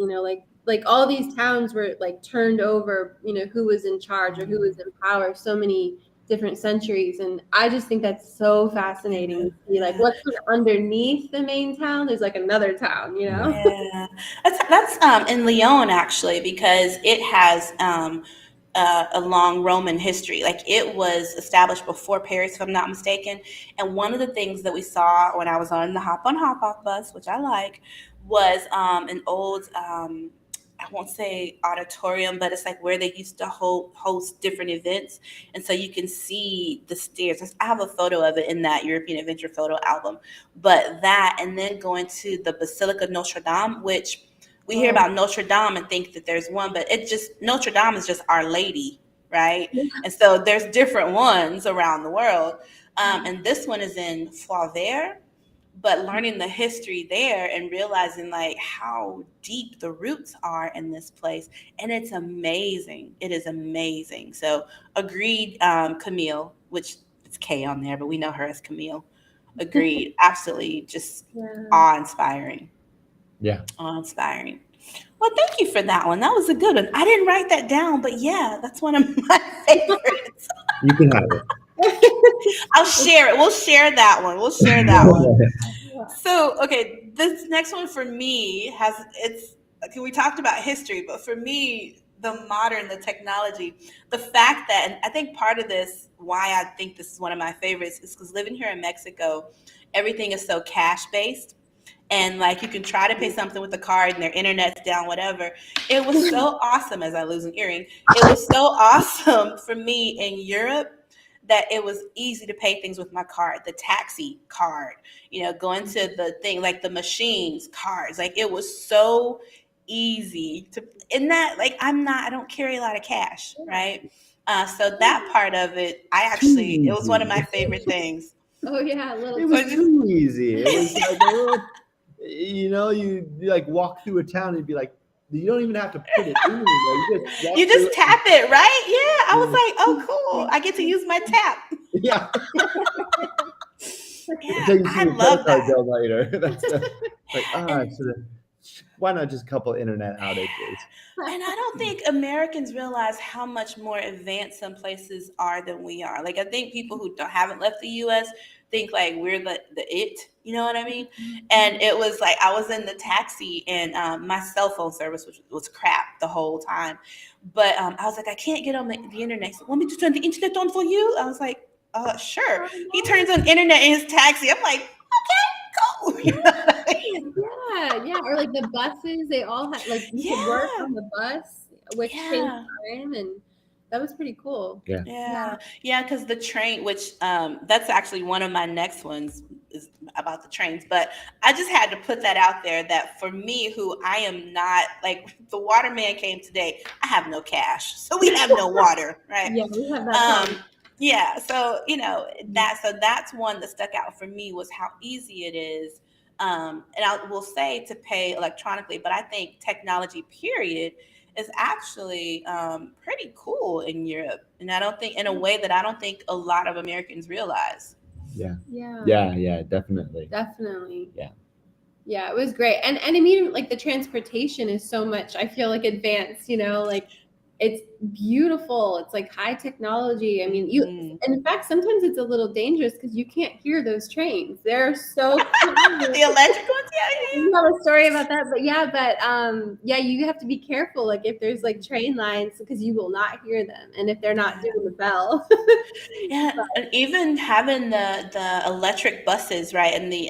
like all these towns were like turned over, who was in charge or who was in power so many different centuries. And I just think that's so fascinating to see like what's kind of underneath the main town. There's like another town, you know? Yeah, that's in Lyon actually, because it has a long Roman history. Like it was established before Paris, if I'm not mistaken. And one of the things that we saw when I was on the Hop on Hop Off bus, which I like, was an old I won't say auditorium, but it's like where they used to host different events. And so you can see the stairs. I have a photo of it in that European Adventure photo album. But that, and then going to the Basilica Notre Dame, which we hear about Notre Dame and think that there's one, but it just, Notre Dame is just Our Lady, right? And so there's different ones around the world. And this one is in Fjords, but learning the history there and realizing like how deep the roots are in this place. And it's amazing. It is amazing. So agreed, Camille, which it's K on there, but we know her as Camille. Agreed. Absolutely. Just awe-inspiring. Yeah. Awe-inspiring. Well, thank you for that one. That was a good one. I didn't write that down, but yeah, that's one of my favorites. You can have it. I'll share it. We'll share that one. We'll share that one. So, okay, this next one for me okay, we talked about history, but for me, the technology, the fact that, and I think part of this, why I think this is one of my favorites, is because living here in Mexico, everything is so cash based. And like you can try to pay something with a card and their internet's down, whatever. It was so awesome, as I lose an earring. It was so awesome for me in Europe that it was easy to pay things with my card, the taxi card, going to the thing, like the machines, cards. Like it was so easy to, in that, like I don't carry a lot of cash, right? So that part of it, it was one of my favorite things. Oh yeah, it was too easy. It was like a little, you like walk through a town and be like, you don't even have to put it in. You just tap it, right? Yeah. I was like, oh, cool. I get to use my tap. Yeah. Yeah, I love that. Bill later. Why not just a couple internet outages? And I don't think Americans realize how much more advanced some places are than we are. Like, I think people who haven't left the U.S. think like we're the it, you know what I mean? And it was like I was in the taxi and my cell phone service was crap the whole time. But I was like, I can't get on the internet. So, want me to turn the internet on for you? I was like, sure. He turns on internet in his taxi. I'm like, okay, go. You know what I mean? Yeah. Or like the buses, they all had like you could work on the bus, which changed time, and that was pretty cool. Yeah. Because the train, which that's actually one of my next ones, is about the trains. But I just had to put that out there that for me, who I am not, like the waterman came today, I have no cash, so we have no water, right? Yeah, we have that. Yeah, so that's one that stuck out for me, was how easy it is. And I will say to pay electronically, but I think technology, period, is actually pretty cool in Europe, and I don't think, in a way that I don't think a lot of Americans realize. Yeah, definitely. Yeah, it was great. And I mean, like the transportation is so much, I feel like, advanced, like it's beautiful. It's like high technology. I mean, and in fact, sometimes it's a little dangerous because you can't hear those trains. They're so the electric ones. You have a story about that, but you have to be careful. Like if there's like train lines, because you will not hear them, and if they're not doing the bell. And even having the electric buses, right, and the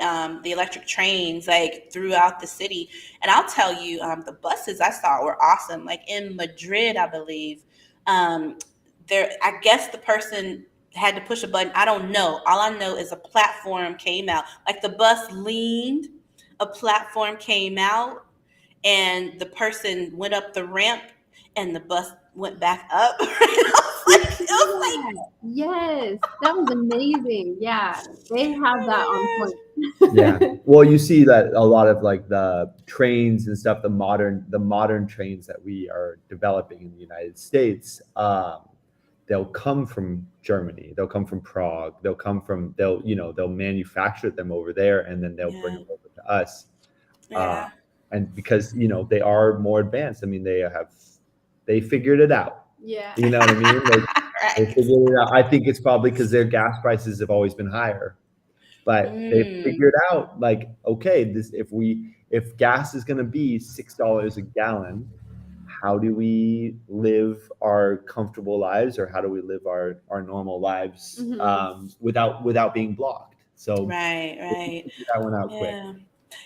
electric trains like throughout the city. And I'll tell you, the buses I saw were awesome. Like in Madrid, I believe, I guess the person had to push a button. I don't know. All I know is a platform came out. Like the bus leaned, a platform came out, and the person went up the ramp, and the bus went back up. It was like, yes, that was amazing. Yeah, they have that on point. Yeah. Well, you see that a lot of like the trains and stuff, the modern trains that we are developing in the United States, they'll come from Germany, they'll come from Prague, they'll manufacture them over there, and then they'll bring them over to us. And because they are more advanced. I mean, they figured it out. Yeah. You know what I mean? Like, They Correct. figured it out. I think it's probably because their gas prices have always been higher, but they figured out like, okay, this if gas is going to be $6 a gallon, how do we live our comfortable lives, or how do we live our normal lives without being blocked? So Right, they right. figured that one out quick. Yeah.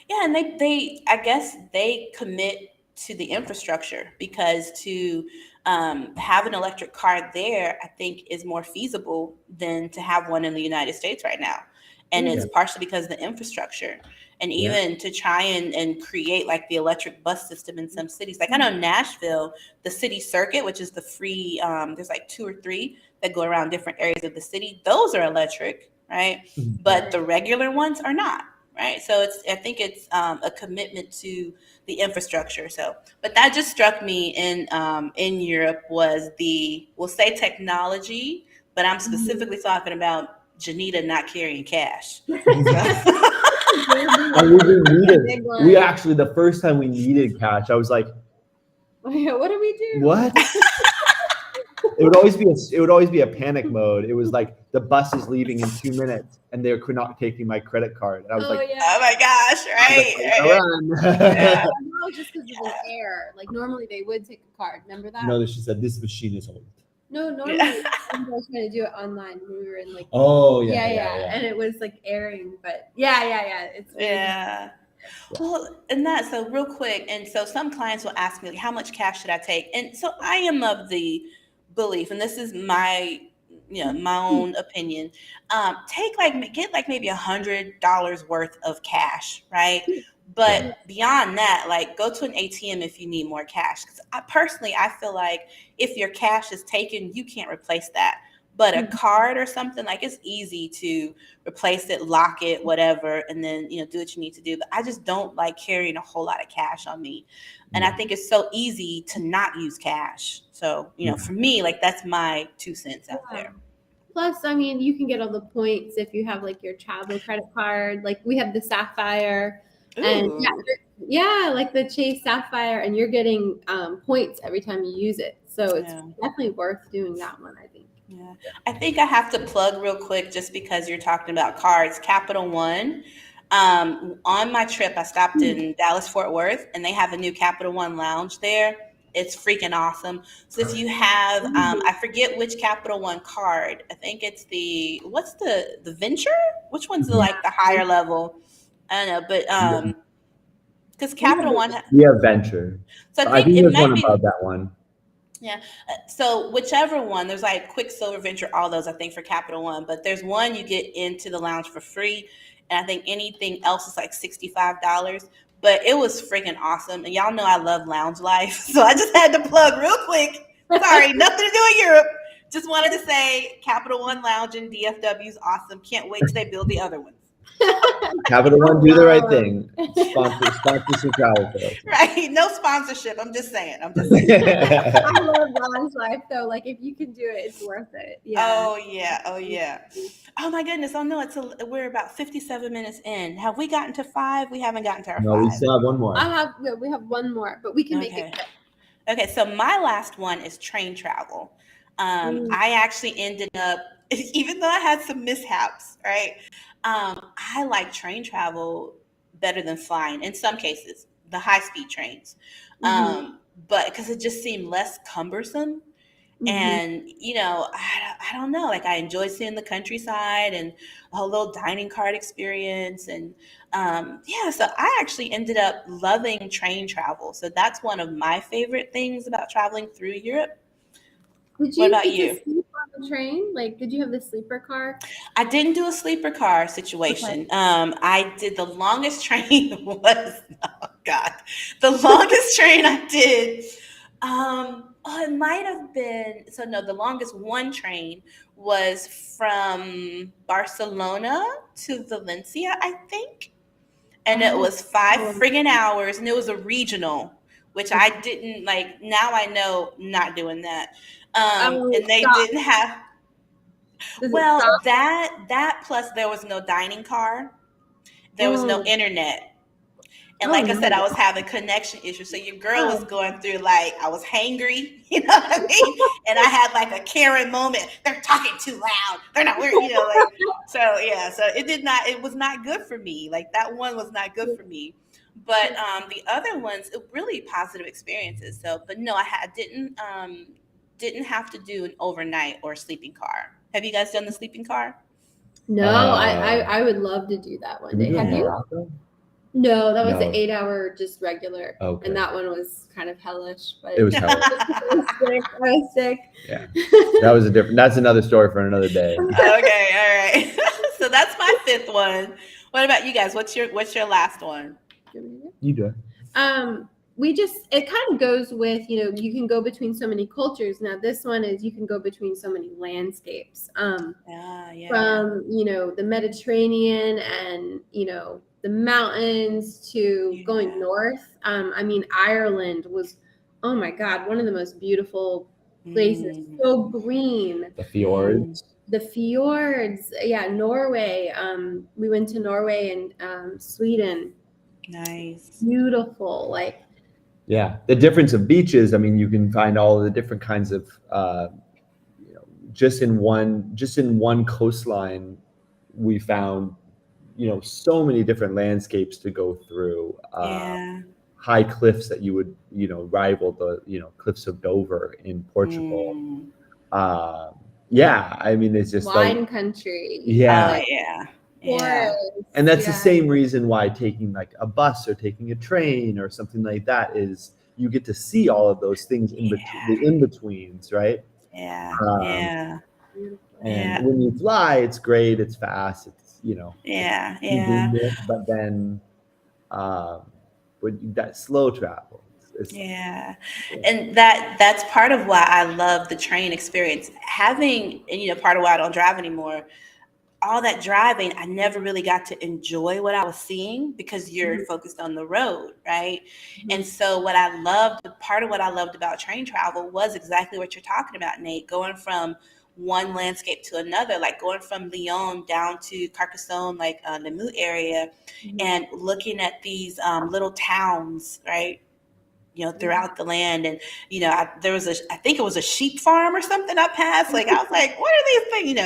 Yeah, and they I guess they commit to the infrastructure because to have an electric car there, I think, is more feasible than to have one in the United States right now. And it's partially because of the infrastructure. And Yeah. even to try and create like the electric bus system in some cities. Like I know Nashville, the city circuit, which is the free, there's like 2 or 3 that go around different areas of the city. Those are electric, right? But the regular ones are not. Right. So I think it's a commitment to the infrastructure. So, but that just struck me in Europe was we'll say technology, but I'm specifically talking about Janita not carrying cash. We actually, the first time we needed cash, I was like, what do we do? What? It would always be a panic mode. It was like the bus is leaving in 2 minutes and they're not taking my credit card. And I was oh my gosh, right? Yeah. No, just because of the air. Like normally they would take a card. Remember that? No, she said this machine is old. No, normally I was trying to do it online when we were in like. Oh yeah, and it was like airing, but it's yeah. Well, and so real quick, and so some clients will ask me, like, how much cash should I take? And so I am of the belief, and this is my my own opinion, get like maybe $100 worth of cash, right? But beyond that, like go to an ATM if you need more cash. Because I feel like if your cash is taken, you can't replace that. But a card or something, like it's easy to replace it, lock it, whatever, and then do what you need to do. But I just don't like carrying a whole lot of cash on me. And I think it's so easy to not use cash. So, for me, like that's my 2 cents out there. Plus, I mean, you can get all the points if you have like your travel credit card. Like we have the Sapphire. Ooh. And like the Chase Sapphire, and you're getting points every time you use it. So it's definitely worth doing that one, I think. Yeah, I think I have to plug real quick just because you're talking about cards. Capital One. On my trip, I stopped in Dallas, Fort Worth, and they have a new Capital One lounge there. It's freaking awesome. So if you have, I forget which Capital One card. I think it's what's the Venture? Which one's the higher level? I don't know, but because Capital One. Venture. So I think it there's might one be above that one. Yeah. So whichever one, there's like Quicksilver, Venture, all those I think for Capital One, but there's one you get into the lounge for free, and I think anything else is like $65. But it was freaking awesome, and y'all know I love lounge life, so I just had to plug real quick. Sorry, nothing to do with Europe. Just wanted to say Capital One Lounge in DFW is awesome. Can't wait till they build the other ones. Capital One, do the right thing. Sponsor some travel for us. Right, no sponsorship. I'm just saying. I love lounge life though. Like if you can do it, it's worth it. Yeah. Oh yeah. Oh my goodness. Oh no, we're about 57 minutes in. Have we gotten to 5? We haven't gotten to our 5. No, we still have one more. We have one more, but we can make it quick. Okay, so my last one is train travel. I actually ended up, even though I had some mishaps, right? I like train travel better than flying in some cases, the high-speed trains, but because it just seemed less cumbersome. And I don't know, like I enjoy seeing the countryside and a whole little dining card experience, and so I actually ended up loving train travel. So that's one of my favorite things about traveling through Europe. What about you? Sleep on the train? Like, did you have the sleeper car? I didn't do a sleeper car situation. Okay. I did the longest train was, the longest train I did. It might have been, the longest one train was from Barcelona to Valencia, I think. And it was 5 friggin' hours, and it was a regional, which I didn't like. Now I know not doing that. And they didn't have, that plus there was no dining car. There was no internet. And Oh, like I said, I no. was having connection issues. So your girl was Oh. going through like I was hangry, you know what I mean? And I had like a Karen moment. They're talking too loud. They're not wearing, you know, like so yeah. So it was not good for me. Like that one was not good for me. But the other ones, really positive experiences. So, but no, didn't have to do an overnight or a sleeping car. Have you guys done the sleeping car? No, I would love to do one Did we day. do Have you? Morocco? No, that was No. an 8-hour just regular. Okay. And that one was kind of hellish, but It was hellish. I was sick. Yeah. That's another story for another day. Okay, all right. So that's my fifth one. What about you guys? What's your last one? You do it. It kind of goes with, you can go between so many cultures. Now this one is you can go between so many landscapes. From, the Mediterranean and, the mountains to going north. Ireland was, oh my God, one of the most beautiful places. So green. The fjords. The fjords. Yeah, Norway. We went to Norway and Sweden. Nice. Beautiful. Like, yeah, the difference of beaches. I mean, you can find all the different kinds of, just in one coastline, we found, so many different landscapes to go through. High cliffs that you would, rival the, cliffs of Dover in Portugal. Yeah, I mean, it's just wine country. Yeah. Yeah. And that's the same reason why taking like a bus or taking a train or something like that is you get to see all of those things in between the in-betweens, right? And when you fly, it's great, it's fast, it's but then with that slow travel. And that's part of why I love the train experience. Having, and part of why I don't drive anymore, all that driving, I never really got to enjoy what I was seeing because you're focused on the road, right? And so part of what I loved about train travel was exactly what you're talking about, Nate, going from one landscape to another, like going from Lyon down to Carcassonne, like the Moot area, and looking at these little towns, right? Throughout the land. And, there was I think it was a sheep farm or something I passed. Like, I was like, what are these things,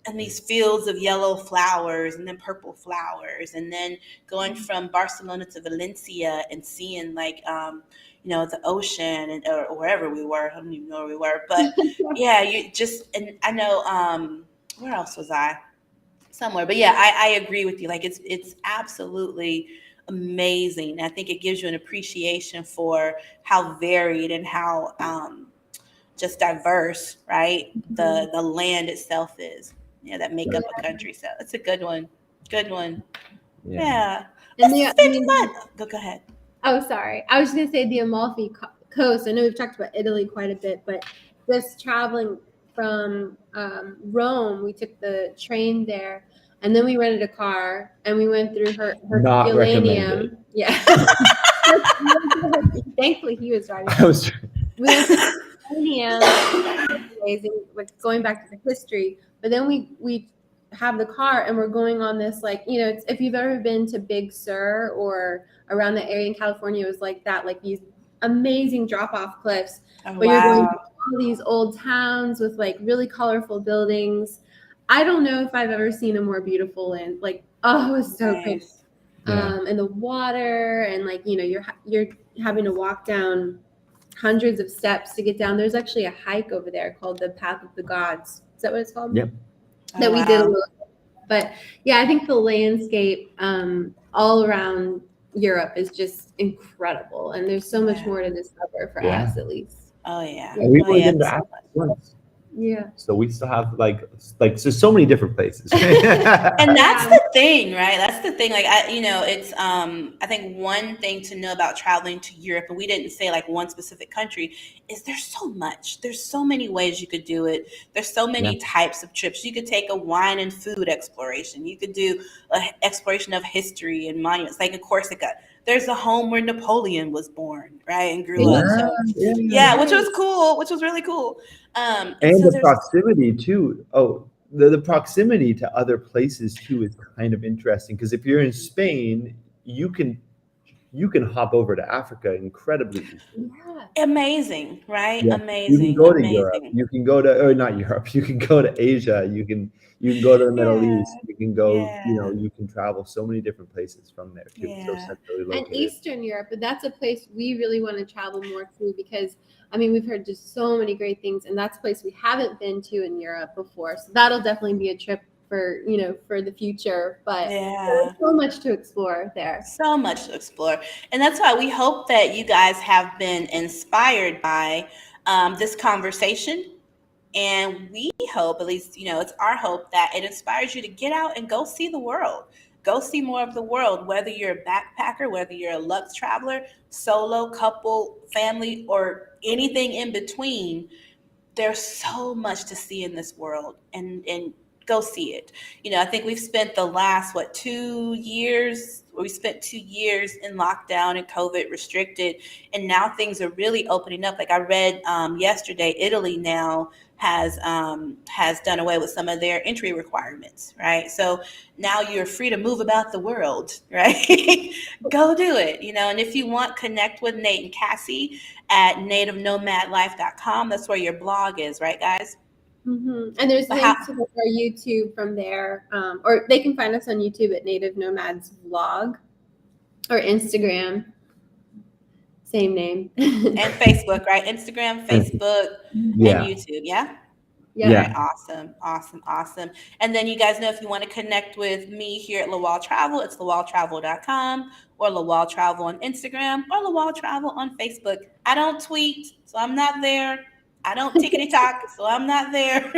and these fields of yellow flowers and then purple flowers. And then going from Barcelona to Valencia and seeing like, the ocean and or wherever we were. I don't even know where we were, but and I know, where else was I? Somewhere. But yeah, I agree with you. Like it's absolutely amazing. I think it gives you an appreciation for how varied and how just diverse, right? The land itself is, that make up a country. So it's a good one. Good one. Yeah. And Go ahead. Oh, sorry. I was just gonna say the Amalfi Coast. I know we've talked about Italy quite a bit, but just traveling from Rome, we took the train there. And then we rented a car and we went through Herculaneum. Yeah. Thankfully, he was driving. We went through Herculaneum, amazing, like going back to the history. But then we have the car and we're going on this, like, if you've ever been to Big Sur or around the area in California, it was like that, like these amazing drop-off cliffs. But you're going to all these old towns with like really colorful buildings. I don't know if I've ever seen a more beautiful land. Like, it was so great. And the water, and like, you're having to walk down hundreds of steps to get down. There's actually a hike over there called the Path of the Gods. Is that what it's called? Yep. That we did a little bit. But yeah, I think the landscape all around Europe is just incredible. And there's so much more to discover for us, at least. Oh yeah. And we've only been to Africa once. Yeah. So we still have like so many different places. And that's the thing, right? That's the thing. Like it's I think one thing to know about traveling to Europe, and we didn't say like one specific country, is there's so much. There's so many ways you could do it. There's so many types of trips. You could take a wine and food exploration. You could do an exploration of history and monuments, like in Corsica. There's a home where Napoleon was born, right, and grew up. So, which was cool, which was really cool. And so the proximity too. The proximity to other places too is kind of interesting, because if you're in Spain, you can hop over to Africa incredibly easily. Yeah. Amazing, right? Yeah. You can Amazing, go to Europe. amazing. You can go to, or not Europe. You can go to Asia. You can go to the Middle Yeah, East. You can go, yeah, you can travel so many different places from there too. So yeah. centrally And located. Eastern Europe, but that's a place we really want to travel more to because I mean we've heard just so many great things, and that's a place we haven't been to in Europe before. So that'll definitely be a trip for for the future. But there's Yeah. so much to explore there. So much to explore. And that's why we hope that you guys have been inspired by this conversation. And we hope, at least, it's our hope that it inspires you to get out and go see the world. Go see more of the world, whether you're a backpacker, whether you're a Lux traveler, solo, couple, family, or anything in between. There's so much to see in this world, and go see it. I think we've spent the last 2 years, we spent 2 years in lockdown and COVID restricted, and now things are really opening up. Like I read yesterday, Italy now has done away with some of their entry requirements, right? So now you're free to move about the world, right? Go do it. And if you want, connect with Nate and Cassie at nativenomadlife.com. That's where your blog is, right, guys? And there's links to our YouTube from there, or they can find us on YouTube at Native Nomads Vlog, or Instagram, same name, and Facebook, right? Instagram, Facebook, and YouTube. Yeah. Yeah. All right, awesome. And then you guys know, if you want to connect with me here at Lawal Travel, it's lawaltravel.com, or Lawal Travel on Instagram, or Lawal Travel on Facebook. I don't tweet, so I'm not there. I don't tickety talk, so I'm not there.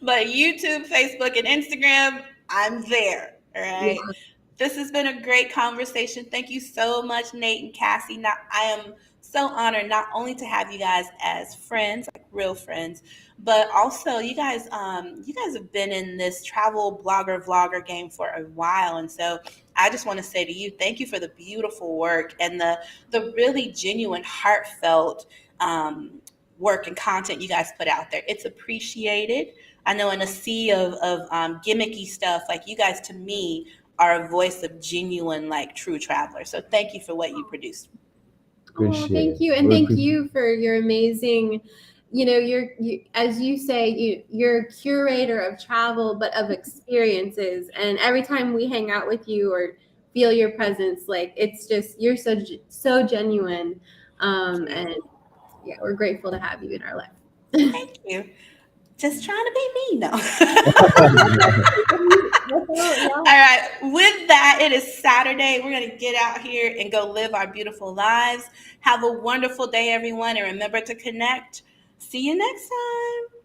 But YouTube, Facebook, and Instagram, I'm there. All right. Yeah. This has been a great conversation. Thank you so much, Nate and Cassie. I am so honored not only to have you guys as friends, like real friends, but also you guys have been in this travel blogger vlogger game for a while. And so I just want to say to you, thank you for the beautiful work and the really genuine, heartfelt work and content you guys put out there. It's appreciated. I know in a sea of gimmicky stuff, like you guys, to me, are a voice of genuine, like true travelers. So thank you for what you produced. Oh, thank you. And thank you for your amazing, you're as you say, you're a curator of travel, but of experiences. And every time we hang out with you or feel your presence, like it's just, you're so genuine. And yeah, we're grateful to have you in our life. Thank you. Just trying to be me, no. All right. With that, it is Saturday. We're going to get out here and go live our beautiful lives. Have a wonderful day, everyone. And remember to connect. See you next time.